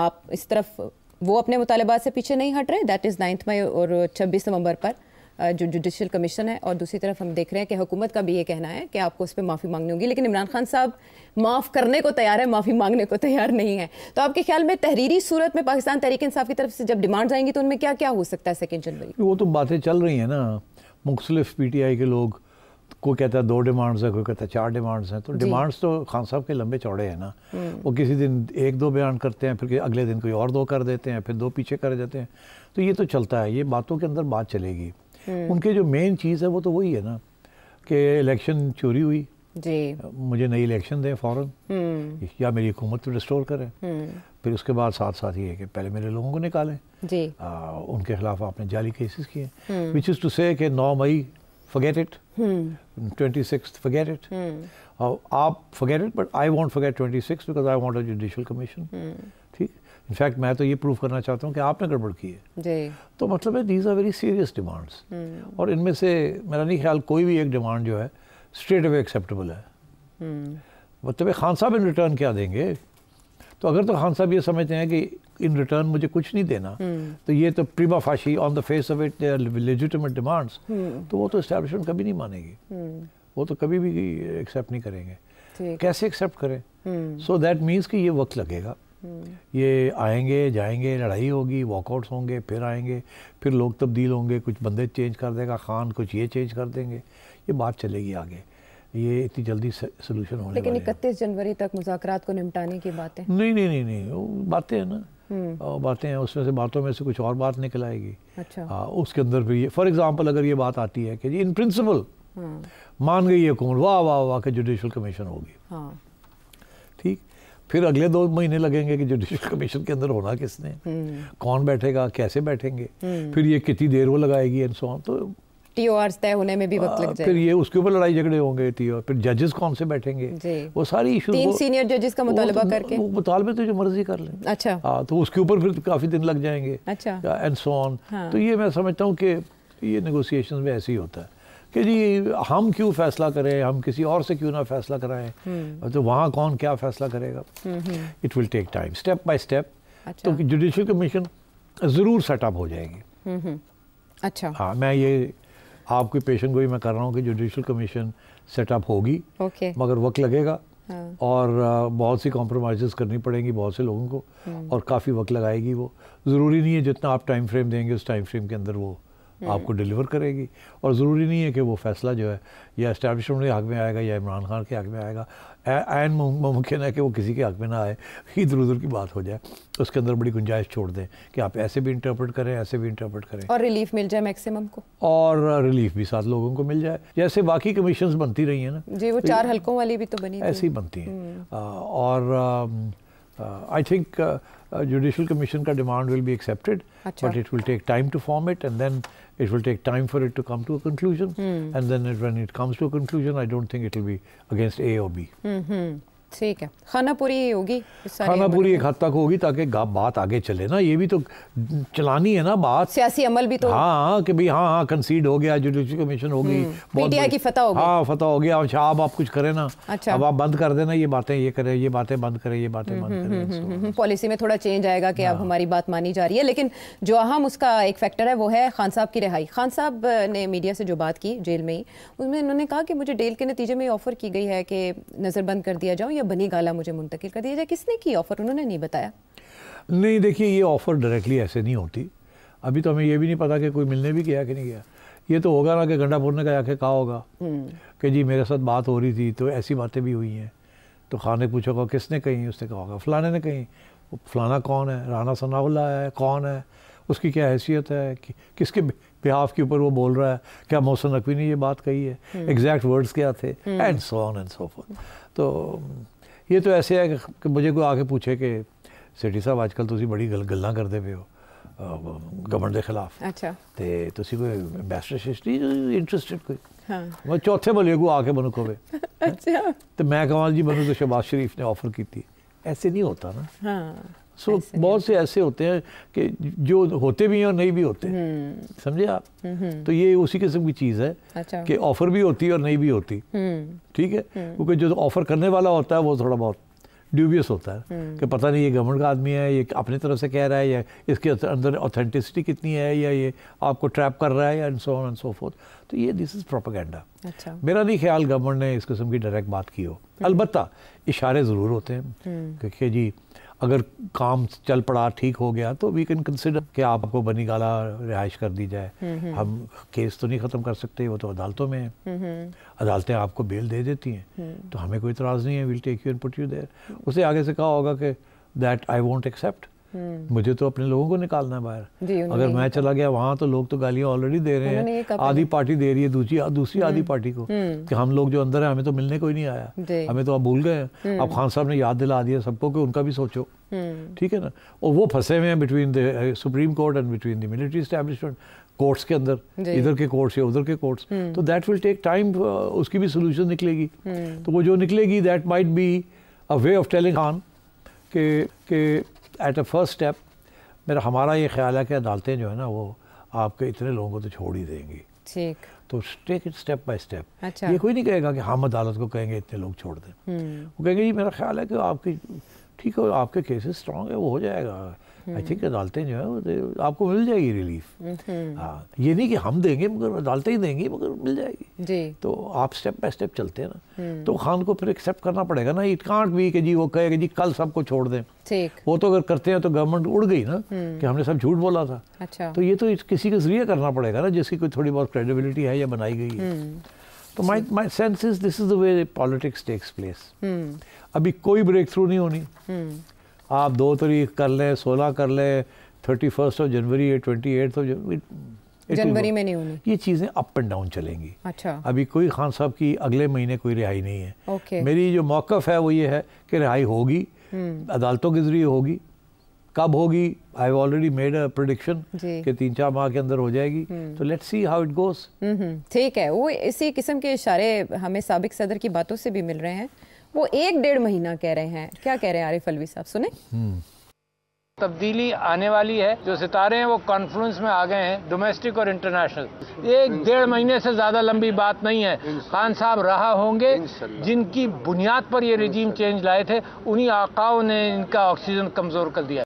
आप इस तरफ वो अपने मुतालबात से पीछे नहीं हट रहे, दैट इज़ 9 मई और 26 नवंबर पर जो जुडिशल कमीशन है, और दूसरी तरफ हम देख रहे हैं कि हुकूमत का भी ये कहना है कि आपको उस पर माफ़ी मांगनी होगी, लेकिन इमरान खान साहब माफ़ करने को तैयार है, माफ़ी मांगने को तैयार नहीं है। तो आपके ख्याल में तहरीरी सूरत में पाकिस्तान तहरीक इंसाफ की तरफ से जब डिमांड्स आएंगी तो उनमें क्या क्या हो सकता है 2 जनवरी? वो तो बातें चल रही हैं ना, मुख्तलिफ PTI के लोग, कोई कहता है 2 डिमांड्स है, कोई कहता है 4 डिमांड्स हैं। तो डिमांड्स तो खान साहब के लंबे चौड़े हैं ना, वो किसी दिन 1-2 बयान करते हैं, फिर अगले दिन कोई और 2 कर देते हैं, फिर 2 पीछे कर जाते हैं। तो ये तो चलता है, ये बातों के अंदर बात चलेगी। उनके जो मेन चीज़ है वो तो वही है ना कि इलेक्शन चोरी हुई जी, मुझे नई इलेक्शन दें फ़ौरन, या मेरी हुकूमत रिस्टोर करें। फिर उसके बाद साथ साथ ये है कि पहले मेरे लोगों को निकालें जी, उनके खिलाफ आपने जाली केसेस किए, विच इज़ टू से कि 9 मई forget it, 26th forget it, आप forget it, but I won't forget 26th because I want a judicial commission। ठीक, इनफैक्ट मैं तो ये प्रूव करना चाहता हूँ कि आपने गड़बड़ की है जी। तो मतलब है these are very serious demands, और इनमें से मेरा नहीं ख्याल कोई भी एक डिमांड जो है स्ट्रेट अवे एक्सेप्टेबल है। मतलब खान साहब इन रिटर्न क्या देंगे? तो अगर तो खान साहब ये समझते हैं कि इन रिटर्न मुझे कुछ नहीं देना, तो ये तो प्रीमा फाशी on the face of it legitimate demands, तो वो तो एस्टैब्लिशमेंट कभी नहीं मानेगी, वो तो कभी भी एक्सेप्ट नहीं करेंगे। कैसे एक्सेप्ट करें? सो दैट मीन्स कि ये वक्त लगेगा, ये आएंगे जाएंगे, लड़ाई होगी, वॉकआउट्स होंगे, फिर आएंगे, फिर लोग तब्दील होंगे, कुछ बंदे चेंज कर देगा खान, कुछ ये चेंज कर देंगे, ये बात चलेगी आगे, ये इतनी जल्दी सोल्यूशन होने लेकिन 31 जनवरी तक मुज़ाकरात को निपटाने की बातें नहीं, वो बातें हैं ना, बातें हैं, उसमें से बातों में से कुछ और बात निकल आएगी। अच्छा, उसके अंदर भी ये फॉर एग्जांपल अगर ये बात आती है कि जी इन प्रिंसिपल मान गई है हुकूमत, वाह वाह वाह के जुडिशल कमीशन होगी, ठीक, फिर अगले 2 महीने लगेंगे कि जुडिशल कमीशन के अंदर होना किसने, कौन बैठेगा, कैसे बैठेंगे, फिर ये कितनी देर वो लगाएगी एंड सो ऑन, तो TORs तय होने में भी वक्त लग जाएगा, फिर ये उसके ऊपर लड़ाई झगड़े होंगे, TOR, फिर जजेस कौन से बैठेंगे, वो सारी इशू 3 सीनियर जजेस का मुतालबा करके, वो मुतालबे तो जो मर्जी कर लें। अच्छा, तो उसके ऊपर फिर काफ़ी दिन लग जाएंगे। अच्छा, एंड सो ऑन। तो ये मैं समझता हूँ कि ये नेगोशिएशन में ऐसे ही होता है कि जी हम क्यों फैसला करें, हम किसी और से क्यों ना फैसला कराएं, तो वहाँ कौन क्या फैसला करेगा, it will take time, step by step. तो जुडिशल कमीशन ज़रूर सेटअप हो जाएगी। अच्छा, हाँ, मैं ये आपकी पेशन गोई मैं कर रहा हूँ कि जुडिशल कमीशन सेटअप होगी, मगर वक्त लगेगा, और बहुत सी कॉम्प्रोमाइज़ करनी पड़ेंगी बहुत से लोगों को, और काफ़ी वक्त लगाएगी वो। ज़रूरी नहीं है जितना आप टाइम फ्रेम देंगे उस टाइम फ्रेम के अंदर वो आपको डिलीवर करेगी, और ज़रूरी नहीं है कि वो फैसला जो है या एस्टैब्लिशमेंट के हक़ में आएगा या इमरान खान के हक़ में आएगा, एन मुमकिन है कि वो किसी के हक़ में ना आए, इधर उधर की बात हो जाए, उसके अंदर बड़ी गुंजाइश छोड़ दें कि आप ऐसे भी इंटरप्रेट करें, ऐसे भी इंटरप्रेट करें, और रिलीफ मिल जाए मैक्सिमम को, और रिलीफ भी साथ लोगों को मिल जाए, जैसे बाकी कमीशंस बनती रही हैं ना जी, वो 4 हल्कों वाली भी तो बनी, ऐसी ही बनती हैं। और आई थिंक जुडिशल कमीशन का demand will be accepted, but it will take time to form it, and then it will take time for it to come to a conclusion, and then when it comes to a conclusion, I don't think it will be against A or B. ठीक है, खानापुरी होगी, खानापुरी एक हद तक होगी ताकि बात आगे चले ना, ये भी तो चलानी है ना बात, सियासी अमल भी तो, हाँ कि भाई हाँ कंसीड हो गया, जुडिशल कमीशन होगी, PTI की फतह हो गई, हाँ फतह हो गया, अच्छा अब आप कुछ करें ना, अच्छा अब आप बंद कर देना ये बातें, ये करें, ये बातें बंद करें, ये बातें बंद करें, पॉलिसी में थोड़ा चेंज आएगा कि अब हमारी बात मानी जा रही है। लेकिन जो अहम उसका एक फैक्टर है वो है खान साहब की रिहाई। खान साहब ने मीडिया से जो बात की जेल में ही, उसमें उन्होंने कहा कि मुझे जेल के नतीजे में ऑफर की गई है कि नज़रबंद कर दिया जाऊँ या बनी गाला मुझे मुंतकिल कर दिया जाए। किसने की ऑफर, उन्होंने नहीं बताया? नहीं, देखिए ये ऑफर डायरेक्टली ऐसे नहीं होती, अभी तो हमें ये भी नहीं पता कि कोई मिलने भी गया कि नहीं गया। ये तो होगा ना कि गंडापुर ने जाके कहा होगा कि जी मेरे साथ बात हो रही थी, तो ऐसी बातें भी हुई हैं, तो खान ने पूछा होगा किसने कही, उसने कहा होगा फलाने ने कही। फलाना कौन है? राना सनाउल्लाह है, कौन है, उसकी क्या हैसियत है, कि किसके बिहाफ के ऊपर वो बोल रहा है, क्या मोहसिन नकवी ने ये बात कही है, एग्जैक्ट वर्ड्स क्या थे, and so on and so fourth. तो ये तो ऐसे है कि मुझे कोई आके पूछे कि सेठी साहब आजकल तुसी बड़ी गल्लां करदे पे हो, गवर्नमेंट के खिलाफ। अच्छा ते तुसी कोई एम्बेसडरशिप इंटरेस्टेड कोई? हाँ मैं चौथे बल्ले को आके बनू कवे अच्छा तो मैं कहा जी बनू तो शहबाज शरीफ ने ऑफर की थी, ऐसे नहीं होता ना। हाँ सो बहुत से ऐसे होते हैं कि जो होते भी हैं और नहीं भी होते, समझे आप। तो ये उसी किस्म की चीज़ है अच्छा। कि ऑफर भी होती है और नहीं भी होती, ठीक है। क्योंकि जो ऑफर करने वाला होता है वो थोड़ा बहुत ड्यूबियस होता है कि पता नहीं ये गवर्नमेंट का आदमी है, ये अपनी तरफ से कह रहा है, या इसके अंदर ऑथेंटिसिटी कितनी है, या ये आपको ट्रैप कर रहा है, या and so on and so fourth. तो ये दिस इज़ प्रोपेगेंडा। अच्छा। मेरा नहीं ख्याल गवर्नमेंट ने इस किस्म की डायरेक्ट बात की हो। अलबत्ता इशारे ज़रूर होते हैं क्योंकि जी अगर काम चल पड़ा, ठीक हो गया, तो वी कैन कंसिडर कि आपको बनी गाला रिहाइश कर दी जाए। हम केस तो नहीं ख़त्म कर सकते, वो तो अदालतों में है, अदालतें आपको बेल दे देती हैं, तो हमें कोई इतराज़ नहीं है, will take you and put you there. उसे आगे से कहा होगा कि दैट आई वोंट एक्सेप्ट, मुझे तो अपने लोगों को निकालना है बाहर। अगर मैं चला गया वहाँ तो लोग तो गालियाँ ऑलरेडी दे रहे हैं, आधी पार्टी दे रही है दूसरी आधी पार्टी को कि हम लोग जो अंदर हैं हमें तो मिलने कोई नहीं आया, हमें तो आप भूल गए हैं। अब खान साहब ने याद दिला दिया सबको कि उनका भी सोचो, ठीक है ना। और वो फंसे हुए हैं between the supreme court and between the military establishment, courts के अंदर, इधर के कोर्ट्स या उधर के कोर्ट्स। तो दैट विल टेक टाइम, उसकी भी सोल्यूशन निकलेगी। तो वो जो निकलेगी that might be a way of telling Khan के एट अ फर्स्ट स्टेप मेरा हमारा ये ख्याल है कि अदालतें जो है ना वो आपके इतने लोगों को तो छोड़ ही देंगी। ठीक, तो take it step by step. अच्छा। ये कोई नहीं कहेगा कि हम अदालत को कहेंगे इतने लोग छोड़ दें, वो कहेंगे ये मेरा ख्याल है कि आपकी ठीक है, आपके केसेस स्ट्रॉन्ग है, वो हो जाएगा। आई थिंक अदालतें जो है वो आपको मिल जाएगी रिलीफ। हाँ, ये नहीं कि हम देंगे मगर अदालतें ही देंगी, मगर मिल जाएगी जी। तो आप स्टेप बाय स्टेप चलते हैं ना, तो खान को फिर एक्सेप्ट करना पड़ेगा ना। इट कांट बी कि जी वो कहेगा जी कल सबको छोड़ दें, ठीक। वो तो अगर करते हैं तो गवर्नमेंट उड़ गई ना कि हमने सब झूठ बोला था। अच्छा। तो ये तो किसी के जरिए करना पड़ेगा ना जिसकी कोई थोड़ी बहुत क्रेडिबिलिटी है या बनाई गई है। तो my sense is this is the way politics takes place. अभी कोई ब्रेक थ्रू नहीं होनी। आप 2 तारीख कर लें, 16 कर लें, 31 जनवरी या 28 जनवरी में नहीं होनी, ये चीज़ें अप एंड डाउन चलेंगी। अच्छा। अभी कोई खान साहब की अगले महीने कोई रिहाई नहीं है। ओके। मेरी जो मौक़िफ़ है वो ये है कि रिहाई होगी, अदालतों के जरिए होगी। कब होगी? I have already made a prediction कि 3-4 माह के अंदर हो जाएगी। तो let's see how it goes. ठीक है, वो इसी किस्म के इशारे हमें साबिक सदर की बातों से भी मिल रहे हैं। वो 1-1.5 महीना कह रहे हैं। क्या कह रहे हैं आरिफ अलवी साहब, सुने? तब्दीली आने वाली है, जो सितारे हैं वो कॉन्फ्लुएंस में आ गए हैं, डोमेस्टिक और इंटरनेशनल। 1-1.5 महीने से ज़्यादा लंबी बात नहीं है। खान साहब रहा होंगे जिनकी बुनियाद पर ये रिजीम चेंज लाए थे, उन्हीं आकाओं ने इनका ऑक्सीजन कमज़ोर कर दिया।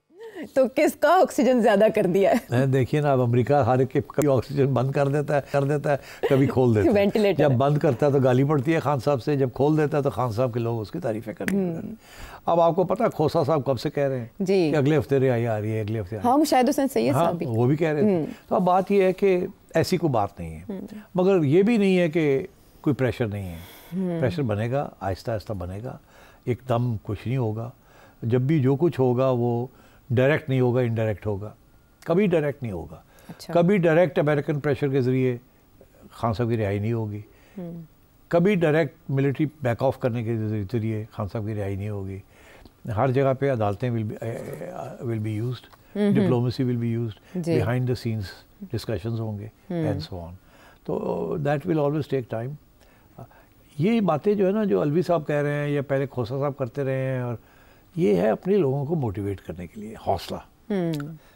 तो किसका ऑक्सीजन ज्यादा कर दिया है? देखिए ना, अब अमेरिका हर एक कभी ऑक्सीजन बंद कर देता है कभी खोल देता है। वेंटिलेटर जब बंद करता है तो गाली पड़ती है खान साहब से, जब खोल देता है तो खान साहब के लोग उसकी तारीफें करेंगे। अब आपको पता है खोसा साहब कब से कह रहे हैं जी कि अगले हफ्ते रिहाई आ रही है, अगले हफ्ते। हाँ, शायद हुसैन सैयद साहब भी वो भी कह रहे थे। तो अब बात यह है कि ऐसी कोई बात नहीं है, मगर ये भी नहीं है कि कोई प्रेशर नहीं है। प्रेशर बनेगा, आहिस्ता आहिस्ता बनेगा, एकदम कुछ नहीं होगा। जब भी जो कुछ होगा वो डायरेक्ट नहीं होगा, इनडायरेक्ट होगा, कभी डायरेक्ट नहीं होगा। अच्छा। कभी डायरेक्ट अमेरिकन प्रेशर के ज़रिए खान साहब की रिहाई नहीं होगी, कभी डायरेक्ट मिलिट्री बैक ऑफ करने के ज़रिए खान साहब की रिहाई नहीं होगी। हर जगह पे अदालतें will be used, diplomacy will be used, behind the scenes discussions होंगे एंड सो ऑन। तो that will always take time. ये बातें जो है ना, जो अलवी साहब कह रहे हैं या पहले खोसा साहब करते रहे हैं, और ये है अपने लोगों को मोटिवेट करने के लिए, हौसला।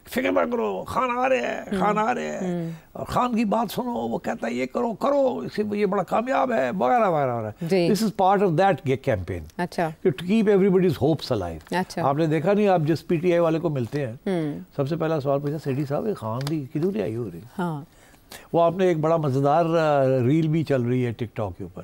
फिक्र मत करो, खान आ रहे हैं, खान आ रहे हैं, और खान की बात सुनो, वो कहता है ये करो करो, इसे ये बड़ा कामयाब है, वगैरह वगैरह। This is part of that campaign. अच्छा। To keep everybody's hopes alive. अच्छा। आपने देखा नहीं, आप जिस पीटीआई वाले को मिलते हैं सबसे पहला सवाल पूछा, सेठी साहब ये खान दी किधर आई हो रही? हाँ। वो आपने एक बड़ा मजेदार रील भी चल रही है टिकटॉक के ऊपर,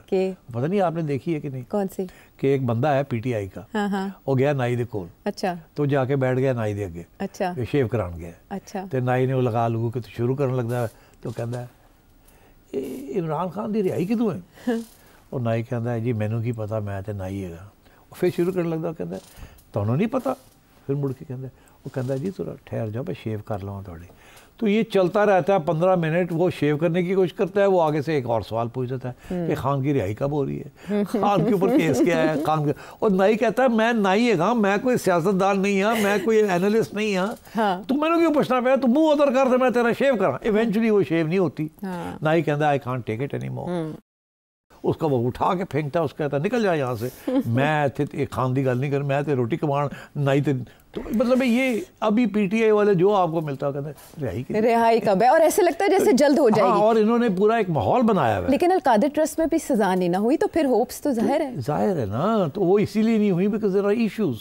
पता नहीं आपने देखी है कि नहीं? कौन सी? कि एक बंदा है पीटीआई का, वो गया नाई दे कोल। अच्छा। तो जाके बैठ गया नाई दे अगे। अच्छा। शेव करान गया। अच्छा। तो नाई ने वो लगा लगू के तो शुरू करने लगता है, तो कहता है इमरान खान की रिहाई कितों है? और नाई कहता है जी मैनू की पता, मैं तो नाई है। फिर शुरू करने लगता, कहता है तुहानू नहीं पता? फिर मुड़ के कहता है, वो कहता है जी थोड़ा ठहर जाओ, मैं शेव कर लवां थोड़ी। तो ये चलता रहता है 15 मिनट, वो शेव करने की कोशिश करता है, वो आगे से एक और सवाल पूछ देता है कि खान की रिहाई कब हो रही है, खान के ऊपर केस क्या है, खान के, और नाई कहता है मैं नाई है, मैं कोई सियासतदान नहीं है, मैं कोई एनालिस्ट नहीं है, हाँ। तो मैंने क्यों पूछना पाया, तो मुंह उधर कर, मैं तेरा शेव करा। इवेंचुअली वो शेव नहीं होती, हाँ। नाई कहता I can't take it any more, उसका वो उठा के फेंकता है, उसका कहता निकल जाए यहाँ से, मैं थे खान की गल नहीं कर, मैं तो रोटी कमान नाई थे। तो मतलब ये अभी पीटीआई वाले जो आपको मिलता है कहते रिहाई कब है, और ऐसे लगता है जैसे जल्द हो जाएगी। हाँ, और इन्होंने पूरा एक माहौल बनाया है। लेकिन अल-कादिर ट्रस्ट में भी सजा नहीं ना हुई, तो फिर होप्स तो जाहिर है ना, तो वो इसीलिए नहीं हुई बिकॉज देयर आर इश्यूज।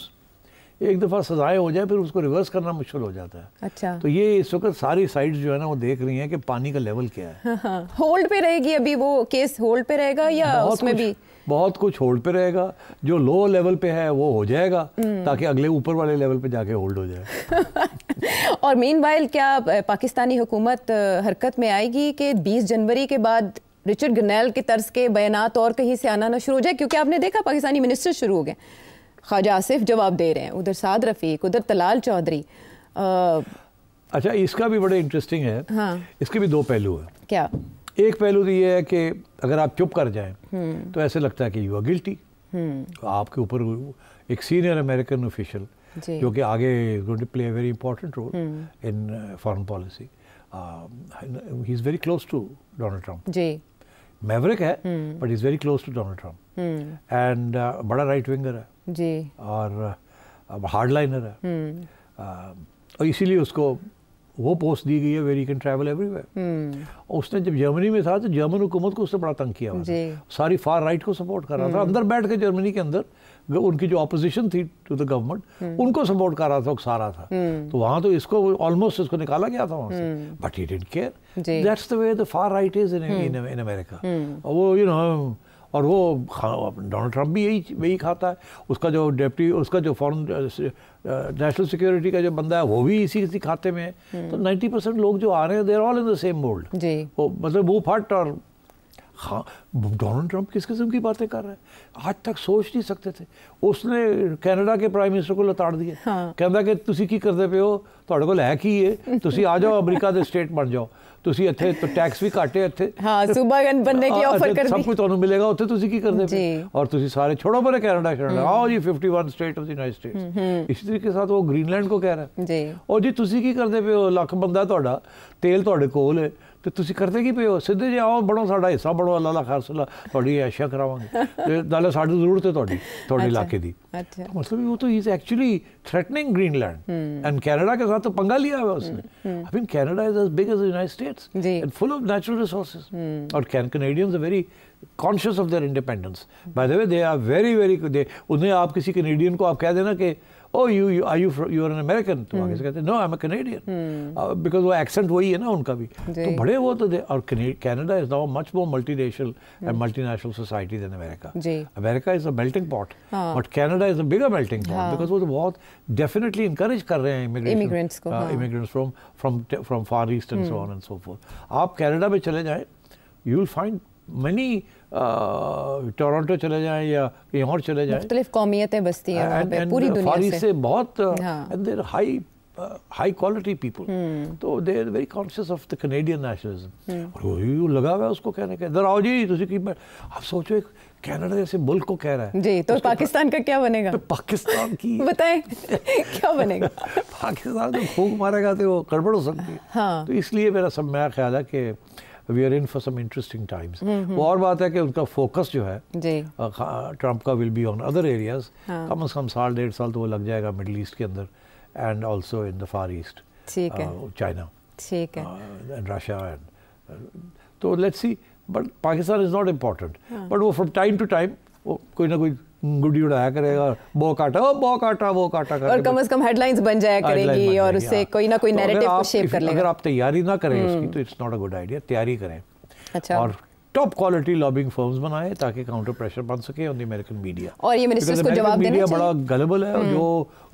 एक दफ़ा सजाएं हो जाए फिर उसको रिवर्स करना मुश्किल हो जाता है। अच्छा, तो ये इस वक्त सारी साइड्स जो है ना वो देख रही हैं कि पानी का लेवल क्या है। हाँ। होल्ड पे रहेगी अभी वो केस, होल्ड पे रहेगा या उसमें भी बहुत कुछ होल्ड पे रहेगा, जो लो लेवल पे है वो हो जाएगा ताकि अगले ऊपर वाले लेवल पे जाके होल्ड हो जाए। और मीनवाइल क्या पाकिस्तानी हुकूमत हरकत में आएगी कि 20 जनवरी के बाद रिचर्ड गर्नेल के तर्ज के बयानात और कहीं से आना शुरू हो जाए? क्योंकि आपने देखा पाकिस्तानी मिनिस्टर शुरू हो गए, ख्वाजा आसिफ जवाब दे रहे हैं, उधर साद रफ़ीक, उधर तलाल चौधरी। अच्छा, इसका भी बड़े इंटरेस्टिंग है। हाँ। इसके भी दो पहलू हैं। क्या? एक पहलू तो ये है कि अगर आप चुप कर जाएं तो ऐसे लगता है कि यू आर गिल्टी, आपके ऊपर एक सीनियर अमेरिकन ऑफिशियल जो कि आगे going to play a very important role in foreign policy, he is very close to Donald Trump. जी, मैवरिक है but is very close to Donald Trump, and बड़ा right winger है जी, और hard liner है, और इसीलिए उसको वो पोस्ट दी गई है where you can travel everywhere. उसने जब जर्मनी में था तो जर्मन हुकूमत को उससे बड़ा तंग किया हुआ था, सारी फार राइट को सपोर्ट कर रहा था, अंदर बैठ के जर्मनी के अंदर उनकी जो अपोजिशन थी टू द गवर्नमेंट उनको सपोर्ट कर रहा था, उकसा रहा था। तो वहाँ तो इसको ऑलमोस्ट इसको निकाला गया था वहाँ से, but he didn't care. That's the way the far right is in America. वो यू नो, और वो डोनाल्ड ट्रंप भी यही खाता है, उसका जो डेप्टी, उसका जो फॉरेन नेशनल सिक्योरिटी का जो बंदा है वो भी इसी खाते में है। तो 90% लोग जो आ रहे हैं there all in the same mould. वो मतलब वो फट, और हाँ, डोनाल्ड ट्रंप किस किस्म की बातें कर रहा है, आज तक सोच नहीं सकते थे। उसने कनाडा के प्राइम मिनिस्टर को लताड़ दिया, कहता कि तुसी की करते पे हो, ਤੁਹਾਡੇ ਕੋਲ ਹੈ ਕੀ ਹੈ, ਤੁਸੀਂ आ जाओ अमरीका ਦੇ स्टेट बन जाओ, ਤੁਸੀਂ ਇੱਥੇ तो टैक्स भी घाटे ਇੱਥੇ, हाँ सूबा बनने की ऑफर कर दी, सब कुछ ਤੁਹਾਨੂੰ मिलेगा, ਉੱਥੇ ਤੁਸੀਂ ਕੀ ਕਰਦੇ पे, और ਤੁਸੀਂ सारे छोड़ो परे कनाडा छोड़ो, आओ जी 51 state of the United states. इसी तरीके साथ वो ग्रीनलैंड को कह रहा है जी, और जी ਤੁਸੀਂ ਕੀ ਕਰਦੇ पे हो, ਲੱਖ ਬੰਦਾ ਤੁਹਾਡਾ, ਤੇਲ ਤੁਹਾਡੇ ਕੋਲ ਹੈ, तो ਤੁਸੀਂ ਕਰਦੇ ਕੀ ਪਏ ਹੋ, ਸਿੱਧੇ ਜੇ ਆਓ, ਬਣੋ ਸਾਡਾ ਹਿੱਸਾ ਬਣੋ, ਅੱਲਾਹ ਦਾ ਖਾਸਲਾ ਤੁਹਾਡੀ ਐਸ਼ਾ ਕਰਾਵਾਂਗੇ, ਤੇ ਨਾਲੇ ਸਾਡੀ ਜ਼ਰੂਰਤ ਹੈ ਤੁਹਾਡੇ ਇਲਾਕੇ ਦੀ। मतलब वो तो is actually threatening Greenland, and Canada के साथ तो पंगा लिया हुआ उसने। I mean Canada is as big as the United States and full of natural resources, और Canadians are very conscious of their independence. By the way they are very very, उन्हें आप किसी कैनेडियन को आप कह देना कि oh you are an American, तो आगे से कहते हैं no I am a Canadian, because वो एक्सेंट वही है ना उनका भी। तो बड़े वो तो और Canada is now much more multinational and multinational society than America. America is a melting pot, but Canada is a bigger melting pot, because वो तो बहुत डेफिनेटली इंकरेज कर रहे हैं immigrants from far east and so on and so forth. आप Canada में चले जाएं, you will find money, Toronto चले जाएं या कहीं और चले जाएं, मुख्तलिफ कौमियतें बस्ती हैं वहाँ पे पूरी दुनिया से बहुत, and they're high quality people, तो they are very conscious of the Canadian nationalism. और यू लगा हुआ है उसको कहने के, इधर आओ जी तुसी की, आप सोचो कनाडा जैसे मुल्क को कह रहा है जी, तो पाकिस्तान का क्या बनेगा? तो पाकिस्तान की बताएं क्या बनेगा? पाकिस्तान जो फूंक मारेगा तो वो गड़बड़ हो सकती है। हाँ। तो इसलिए मेरा सब मेरा ख्याल है कि we are in for some interesting times. वो और बात है कि उनका फोकस जो है ट्रंप का will be on other areas, कम से कम साल 1.5 साल तो वो लग जाएगा मिडिल ईस्ट के अंदर, and also in the far east, China, ठीक है, एंड रशिया, एंड तो let's see. But Pakistan is not important, but वो फ्रॉम टाइम टू टाइम वो कोई ना कोई गुड्डी उड़ाया करेगा, वो काटा वो काटा, और कम से कम हेडलाइंस बन जाया करेगी, और उससे कोई ना कोई नैरेटिव को शेप कर लेगा। अगर आप तैयारी ना करें उसकी तो it's not a good idea, तैयारी करें। अच्छा। और टॉप क्वालिटी लॉबिंग फर्म्स बनाए ताकि काउंटर प्रेशर बन सके ऑन द अमेरिकन मीडिया, और ये मिनिस्टर्स को जवाब देना चाहिए। मीडिया बड़ा गलेबल है, जो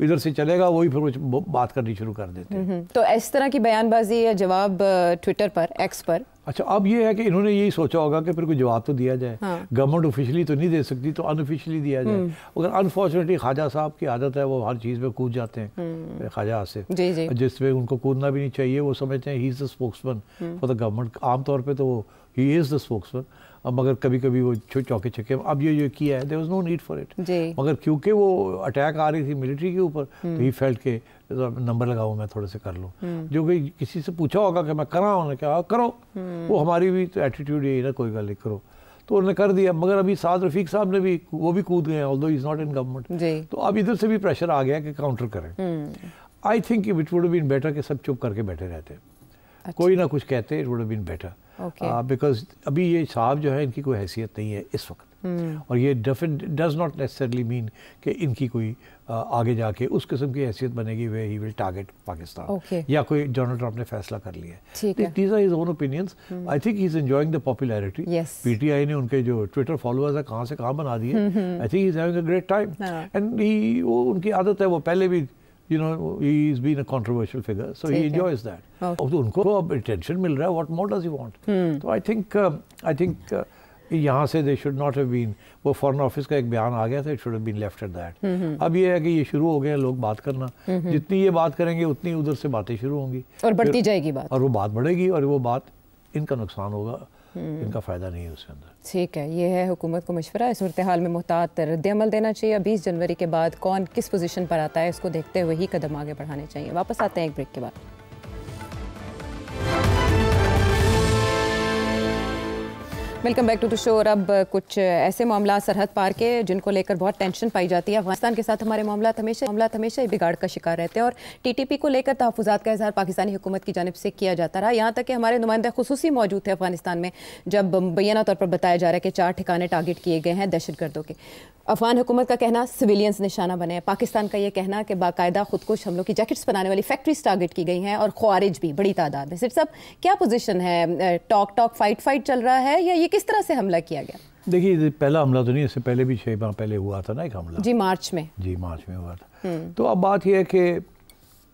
इधर से चलेगा वही फिर कुछ बात करनी शुरू कर देते हैं। तो इस तरह की बयानबाजी या जवाब ट्विटर पर, एक्स पर अच्छा, अब ये है कि इन्होंने यही सोचा होगा कि फिर कोई जवाब तो दिया जाए। गवर्नमेंट ऑफिशियली तो नहीं दे सकती, तो अनऑफिशियली दिया जाए। अगर अनफॉर्चुनेटली ख्वाजा साहब की आदत है, वो हर चीज़ में कूद जाते हैं ख्वाजा आसिफ, जिसमें उनको कूदना भी नहीं चाहिए। वो समझते हैं he is the spokesman for the government. आमतौर पर तो वो ही इज़ द स्पोक्समैन। अब मगर कभी कभी वो चौके छक्के, अब ये किया है, there was no need for it. मगर क्योंकि वो अटैक आ रही थी मिलिट्री के ऊपर, तो ही फेल्ट के नंबर लगाऊं मैं थोड़े से कर लूँ। जो कि किसी से पूछा होगा कि मैं करा हूँ, क्या करो, वो हमारी भी तो एटीट्यूड यही ना, कोई गल नहीं करो, तो उन्होंने कर दिया। मगर अभी साद रफीक साहब ने भी, वो भी कूद गए, although he is not in government. तो अब इधर से भी प्रेशर आ गया कि काउंटर करें। I think it would have been better कि सब चुप करके बैठे रहते, कोई ना कुछ कहते, it would have been better. Because अभी ये साहब जो है, इनकी कोई हैसियत नहीं है इस वक्त। और ये डज नॉट नेसेसरली मीन कि इनकी कोई आगे जाके उस किस्म की हैसियत बनेगी वे ही विल टारगेट पाकिस्तान, या कोई डोनाल्ड ट्रंप ने फैसला कर लिया है। These are his own opinions. I think he is enjoying the popularity. PTI ने उनके जो ट्विटर फॉलोअर्स है कहाँ से कहाँ बना दिए। आई think he is having a great time. And he, वो उनकी आदत है, वो पहले भी you know, he's been a controversial figure, so he enjoys that. तो उनको अब attention मिल रहा है, what more does he want? तो I think यहाँ से they should not have been, वो फॉरेन ऑफिस का एक बयान आ गया था, it should have been left at that. अब ये है कि ये शुरू हो गए लोग बात करना, जितनी ये बात करेंगे उतनी उधर से बातें शुरू होंगी और बढ़ती जाएगी बात, और वो बात बढ़ेगी, और वो बात इनका नुकसान होगा, इनका फ़ायदा नहीं है उसके अंदर। ठीक है, ये है हुकूमत को मशवरा। इस सूरत हाल में मुहतात रद्द-ए-अमल देना चाहिए। 20 जनवरी के बाद कौन किस पोजीशन पर आता है, इसको देखते हुए ही कदम आगे बढ़ाने चाहिए। वापस आते हैं एक ब्रेक के बाद। Welcome back to the show. और अब कुछ ऐसे मामला सरहद पार के जिनको लेकर बहुत टेंशन पाई जाती है। अफगानिस्तान के साथ हमारे मामला हमेशा बिगाड़ का शिकार रहते हैं, और टीटीपी को लेकर तहफ़्फ़ुज़ात का इज़हार पाकिस्तानी हुकूमत की जानिब से किया जाता रहा। यहाँ तक कि हमारे नुमाइंदे खुसूसी मौजूद थे अफगानिस्तान में, जब मुबैना तौर पर बताया जा रहा है कि 4 ठिकाने टारगेट किए गए हैं दहशतगर्दों के। अफगान हुकूमत का कहना सिविलियंस निशाना बने हैं, पाकिस्तान का ये कहना कि बाकायदा खुदकुश हमलों की जैकेट्स बनाने वाली फैक्ट्रीज टारगेट की गई हैं, और ख्वारिज भी बड़ी तादाद में। सिर्फ सब क्या पोजीशन है, टॉक फाइट चल रहा है, या ये किस तरह से हमला किया गया? देखिए, पहला हमला तो नहीं, इससे पहले भी 6 माह पहले हुआ था ना एक हमला। जी, मार्च में हुआ था। तो अब बात यह है कि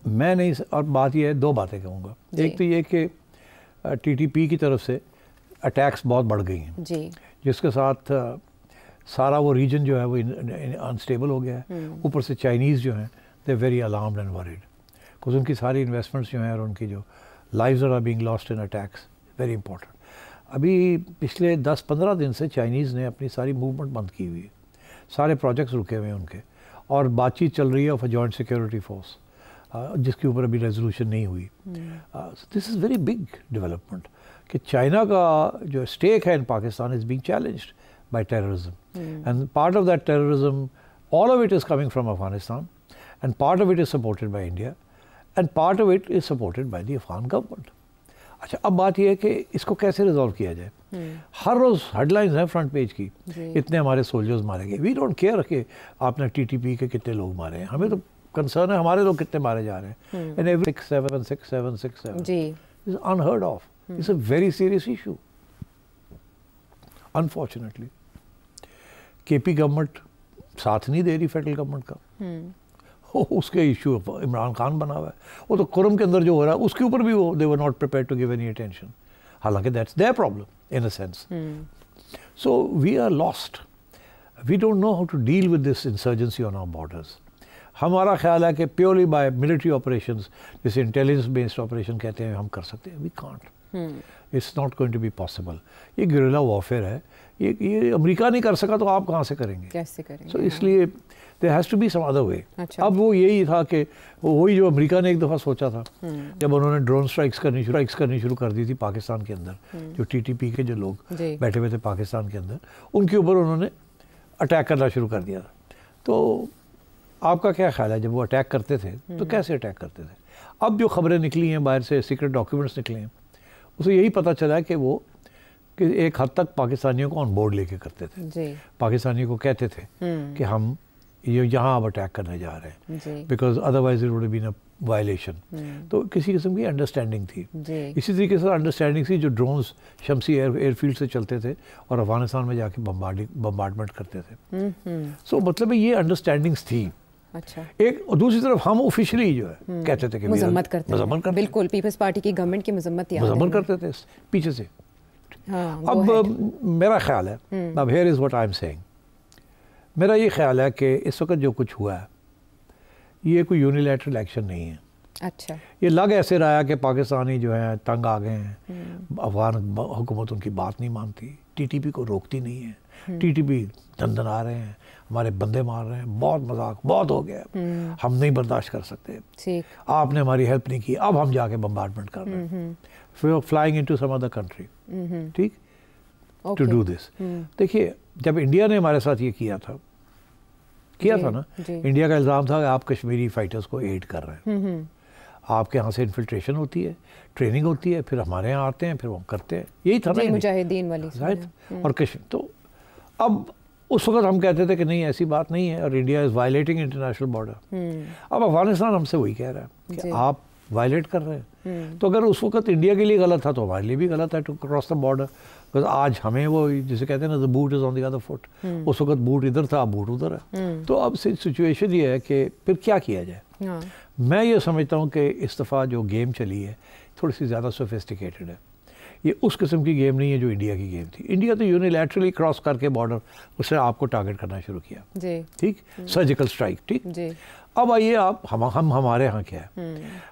मैं नहीं, और बात यह है, 2 बातें कहूँगा। एक तो ये कि टीटीपी की तरफ से अटैक्स बहुत बढ़ गई हैं जी, जिसके साथ सारा वो रीजन जो है वो अनस्टेबल हो गया है। ऊपर से चाइनीज़ जो हैं, they very alarmed and worried, because उनकी सारी इन्वेस्टमेंट्स जो हैं और उनकी जो lives are being lost in attacks, very important. अभी पिछले 10-15 दिन से चाइनीज़ ने अपनी सारी मूवमेंट बंद की हुई है, सारे प्रोजेक्ट्स रुके हुए हैं उनके, और बातचीत चल रही है of a joint security force, जिसके ऊपर अभी रेजोल्यूशन नहीं हुई। This is very big development कि चाइना का जो स्टेक है in Pakistan is being challenged by terrorism. And part of that terrorism, all of it is coming from Afghanistan, and part of it is supported by India, and part of it is supported by the Afghan government. अच्छा, अब बात यह है कि इसको कैसे resolve किया जाए। हर रोज़ हेडलाइंस हैं फ्रंट पेज की, इतने हमारे सोल्जर्स मारे गए। वी डोंट केयर कि आपने टीटीपी के कितने लोग मारे हैं, हमें तो कंसर्न है हमारे लोग कितने मारे जा रहे हैं। And every 6-7 G is unheard of, it's a very serious issue. Unfortunately KP government साथ नहीं दे रही फेडरल गवर्नमेंट का। उसके इशू इमरान खान बना हुआ है, वो तो कुरम के अंदर जो हो रहा है उसके ऊपर भी वो they were not prepared to give any attention, हालांकि that's their problem in a sense. So we are lost, we don't know how to deal with this insurgency on our borders. हमारा ख्याल है कि प्योरली बाय मिलिट्री ऑपरेशंस, जैसे intelligence based operation कहते हैं, हम कर सकते हैं। We can't, it's not going to be possible. ये गुरिल्ला वॉरफेयर है, ये अमेरिका नहीं कर सका तो आप कहाँ से करेंगे, कैसे करेंगे? So, इसलिए there has to be some other way. अब वो यही था कि वही जो अमेरिका ने एक दफ़ा सोचा था, जब उन्होंने ड्रोन स्ट्राइक्स करनी शुरू कर दी थी पाकिस्तान के अंदर, जो टीटीपी के जो लोग बैठे हुए थे पाकिस्तान के अंदर, उनके ऊपर उन्होंने अटैक करना शुरू कर दिया था। तो आपका क्या ख्याल है, जब वो अटैक करते थे तो कैसे अटैक करते थे? अब जो खबरें निकली हैं बाहर से, सीक्रेट डॉक्यूमेंट्स निकले हैं, उसे यही पता चला है कि वो कि एक हद तक पाकिस्तानियों को ऑन बोर्ड लेके करते थे। पाकिस्तानियों को कहते थे कि हम ये यहाँ अब अटैक करने जा रहे हैं, because otherwise it would been a violation. तो किसी किस्म की अंडरस्टैंडिंग थी। इसी तरीके से अंडरस्टैंडिंग थी जो ड्रोन्स शमसी एयरफील्ड से चलते थे और अफगानिस्तान में जाके बम्बार्डमेंट करते थे। सो मतलब ये अंडरस्टैंडिंग्स थी अच्छा। एक दूसरी तरफ हम ऑफिशियली जो है कहते थे कि मजम्मत करते हैं, बिल्कुल पीपल्स पार्टी की गवर्नमेंट की मजम्मत करते थे पीछे से। हाँ, अब मेरा ख्याल है, अब here is what I am saying, मेरा ये ख्याल है कि इस वक्त जो कुछ हुआ है ये कोई यूनिलैटरल एक्शन नहीं है। अच्छा। ये लग ऐसे रहा है कि पाकिस्तानी जो हैं तंग आ गए हैं, अफगान हुकूमत उनकी बात नहीं मानती, टीटीपी को रोकती नहीं है, टीटीपी दंदन आ रहे हैं, हमारे बंदे मार रहे हैं, बहुत मजाक बहुत हो गया, हम नहीं बर्दाश्त कर सकते, आपने हमारी हेल्प नहीं की, अब हम जाके बम्बार्डमेंट कर रहे हैं, फिर flying into some other country, ठीक, टू डू दिस। देखिए जब इंडिया ने हमारे साथ ये किया था ना, इंडिया का इल्ज़ाम था कि आप कश्मीरी फाइटर्स को एड कर रहे हैं, आपके यहाँ से इन्फिल्ट्रेशन होती है, ट्रेनिंग होती है, फिर हमारे यहाँ आते हैं, फिर वो करते हैं, यही था ना मुजाहिदीन वाली राइट। और कश्मीर तो अब उस वक्त हम कहते थे कि नहीं ऐसी बात नहीं है और India is violating international border. अब अफगानिस्तान हमसे वही कह रहा है कि आप वायलेट कर रहे हैं, तो अगर उस वक्त इंडिया के लिए गलत था तो हमारे लिए भी गलत है to cross the border, because आज हमें वो जिसे कहते हैं ना the boot is on the other foot, उस वक्त बूट इधर था, बूट उधर है। तो अब सिचुएशन ये है कि फिर क्या किया जाए। मैं ये समझता हूँ कि इस दफ़ा जो गेम चली है थोड़ी सी ज़्यादा सोफिस्टिकेटेड है, ये उस किस्म की गेम नहीं है जो इंडिया की गेम थी। इंडिया तो यूनिलैटरली क्रॉस करके बॉर्डर उससे आपको टारगेट करना शुरू किया, ठीक, सर्जिकल स्ट्राइक, ठीक। अब आइए आप हम हमारे यहाँ क्या है,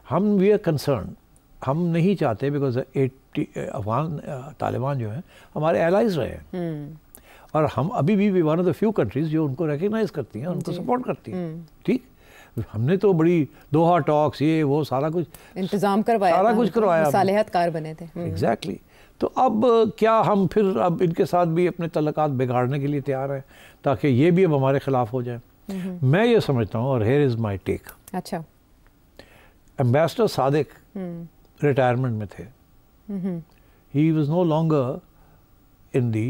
हम वी आर कंसर्न, हम नहीं चाहते बिकॉज अफगान तालिबान जो है हमारे एलाइज रहे हैं और हम अभी भी one of the few countries जो उनको रिकग्नाइज करती हैं, उनको सपोर्ट करती हैं, ठीक। हमने तो बड़ी दोहा टॉक्स ये वो सारा कुछ इंतजाम करवाया, सारा कुछ करवाया, सालेहतकार बने थे। एग्जैक्टली। तो अब क्या हम फिर अब इनके साथ भी अपने तल्लुकात बिगाड़ने के लिए तैयार हैं ताकि ये भी अब हमारे खिलाफ हो जाए? मैं ये समझता हूँ और हियर इज़ माई टेक। अच्छा, एम्बेसडर सादिक रिटायरमेंट में थे, he was no longer in the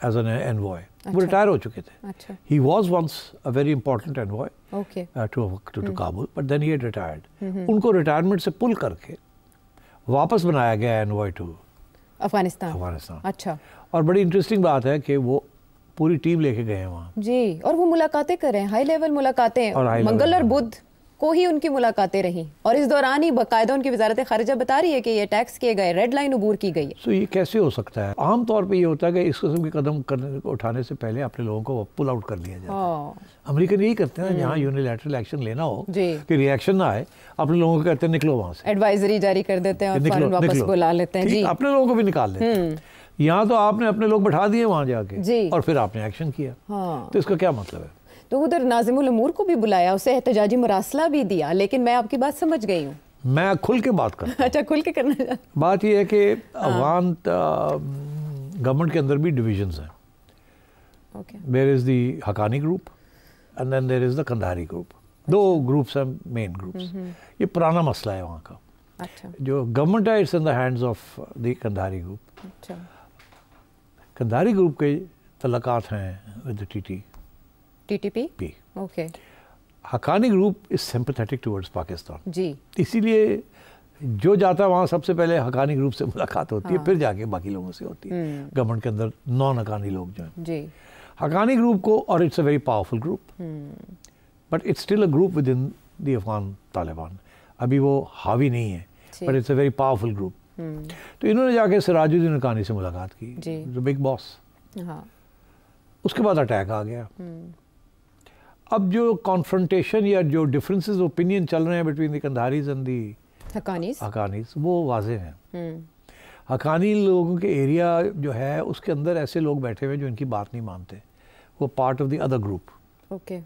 age an envoy, वो रिटायर हो चुके थे। He was once a very important envoy to Kabul, but then he had retired. उनको रिटायरमेंट से पुल करके वापस बनाया गया एनवॉय टू अफगानिस्तान। अच्छा, और बड़ी इंटरेस्टिंग बात है कि वो पूरी टीम लेके गए हैं वहाँ जी, और वो मुलाकातें करें, हाई लेवल मुलाकातें, मंगल और बुध को ही उनकी मुलाकातें रही, और इस दौरान ही बाकायदा उनकी वजारत खारिजा बता रही है कि ये टैक्स किए गए, रेड लाइन अबूर की गई है। तो ये कैसे हो सकता है? आम तौर पे ये होता है कि इस किस्म के कदम उठाने से पहले अपने लोगों को पुल आउट कर लिया जाता है। अमेरिकन यही करते हैं, जहाँ यूनिलैटरल एक्शन लेना हो कि रिएक्शन ना आए, अपने लोगों को कहते हैं निकलो वहाँ से, एडवाइजरी जारी कर देते हैं और फौरन वापस बुला लेते हैं जी, अपने लोगों को भी निकाल देते हैं। यहाँ तो आपने अपने लोग बैठा दिए वहाँ जाके और फिर आपने एक्शन किया, तो इसका क्या मतलब है? तो उधर नाज़िमुल अमूर को भी बुलाया, उसे एहतजाजी मुरासला भी दिया, लेकिन मैं आपकी बात समझ गई हूँ, मैं खुल के बात करता हूँ। अच्छा, खुल के करना चाहता हूँ। बात ये है कि अफगान गवर्नमेंट के अंदर भी डिविजन्स हैं, there is the Haqqani group and then there is the Kandahari group, दो ग्रुप्स हैं, मेन ग्रुप्स। ये पुराना मसला है वहाँ का। अच्छा, जो गवर्नमेंट है it's in the hands of the Kandahari group. अच्छा, कंधारी ग्रुप के तल्लुकात हैं with the TTP? Okay. Haqqani group is sympathetic towards Pakistan जी, इसीलिए जो जाता है वहाँ सबसे पहले हकानी ग्रुप से मुलाकात होती है, फिर जाके बाकी लोगों से होती है, गवर्नमेंट के अंदर नॉन हकानी लोग जो हैं जी। हकानी ग्रुप को, और it's a very powerful group, but it's still a group with in the Afghan Taliban, अभी वो हावी नहीं है, but it's a very powerful group. तो इन्होंने जाके सिराजुद्दीन हकानी से मुलाकात की, जो बिग बॉस। उसके बाद अटैक आ गया। अब जो कॉन्फ्रंटेशन या जो डिफरेंसेस ओपिनियन चल रहे हैं बिटवीन द कंधारीज एंड दी हकानीज वो वाजे हैं। हकानी लोगों के एरिया जो है उसके अंदर ऐसे लोग बैठे हुए जो इनकी बात नहीं मानते, वो part of the other group, okay,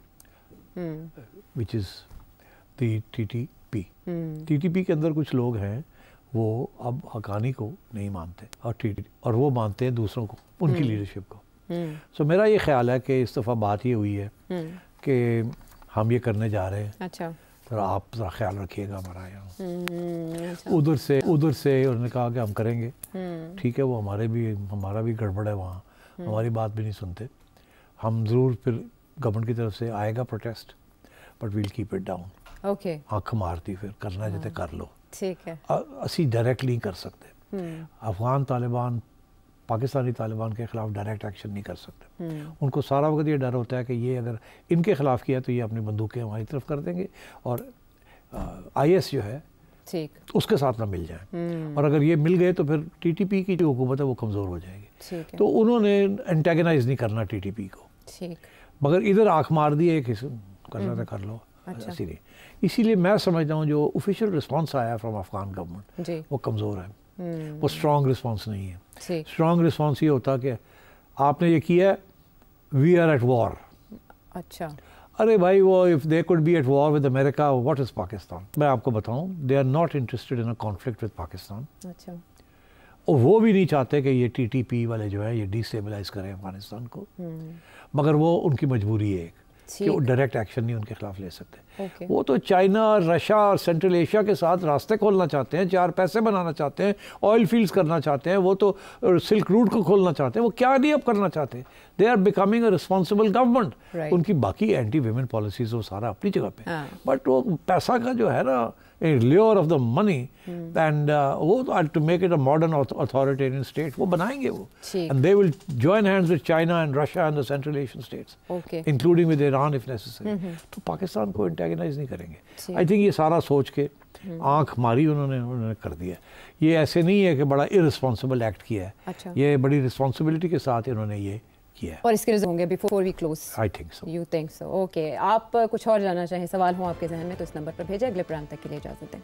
which is the TTP के अंदर कुछ लोग हैं वो अब हकानी को नहीं मानते और वो मानते हैं दूसरों को, उनकी लीडरशिप को। सो मेरा ये ख्याल है कि इस दफ़ा बात ये हुई है कि हम ये करने जा रहे हैं, अच्छा, तो आप ज़रा ख्याल रखिएगा हमारा यहाँ। अच्छा। उधर से उन्होंने कहा कि हम करेंगे, ठीक है, वो हमारा भी गड़बड़ है वहाँ, हमारी बात भी नहीं सुनते, हम ज़रूर फिर गवर्नमेंट की तरफ से आएगा protest, but we'll keep it down. Okay, आँख मारती फिर करना चाहते कर लो, ठीक है, असी डायरेक्ट नहीं कर सकते। अफगान तालिबान पाकिस्तानी तालिबान के ख़िलाफ़ डायरेक्ट एक्शन नहीं कर सकते। उनको सारा वक्त ये डर होता है कि ये अगर इनके ख़िलाफ़ किया तो ये अपनी बंदूकें हमारी तरफ कर देंगे और IS जो है ठीक उसके साथ ना मिल जाए, और अगर ये मिल गए तो फिर TTP की जो हुकूमत है वो कमज़ोर हो जाएगी। तो उन्होंने एंटेगनाइज नहीं करना TTP को, मगर इधर आँख मार दी एक करना था कर लो। अच्छा। इसीलिए मैं समझता हूँ जो ऑफिशियल रिस्पांस आया फ्रॉम अफगान गवर्नमेंट वो कमज़ोर है, वो स्ट्रॉन्ग रिस्पांस नहीं है। स्ट्रॉन्ग रिस्पांस ये होता कि आपने ये किया वी आर एट वॉर। अच्छा, अरे भाई वो if they could be at war with America what is Pakistan. मैं आपको बताऊं they are not interested in a conflict with Pakistan. अच्छा, और वो भी नहीं चाहते कि ये TTP वाले जो है ये डिस्टेबलाइज करें अफगानिस्तान को, मगर वो उनकी मजबूरी है कि वो डायरेक्ट एक्शन नहीं उनके खिलाफ ले सकते। वो तो चाइना, रशिया और सेंट्रल एशिया के साथ रास्ते खोलना चाहते हैं, 4 पैसे बनाना चाहते हैं, ऑयल फील्ड्स करना चाहते हैं, वो तो सिल्क रूट को खोलना चाहते हैं। वो क्या नहीं अब करना चाहते, they are becoming a responsible government. उनकी बाकी एंटी वीमेन पॉलिसीज वो सारा अपनी जगह पे, बट वो पैसा का जो है ना lure of the money and वो to make it a modern authoritarian state वो बनाएंगे वो, and they will join hands with China and Russia and the Central Asian states, including with Iran if necessary। तो पाकिस्तान को antagonize नहीं करेंगे। I think ये सारा सोच के आंख मारी उन्होंने कर दिया। ये ऐसे नहीं है कि बड़ा irresponsible act किया है, ये बड़ी responsibility के साथ इन्होंने ये किया। और इसके रिजल्ट होंगे before we close. I think so. You think so? Okay, आप कुछ और जानना चाहें, सवाल हो आपके जहन में तो इस नंबर पर भेजें। अगले प्रोग्राम तक के लिए इजाजत दें।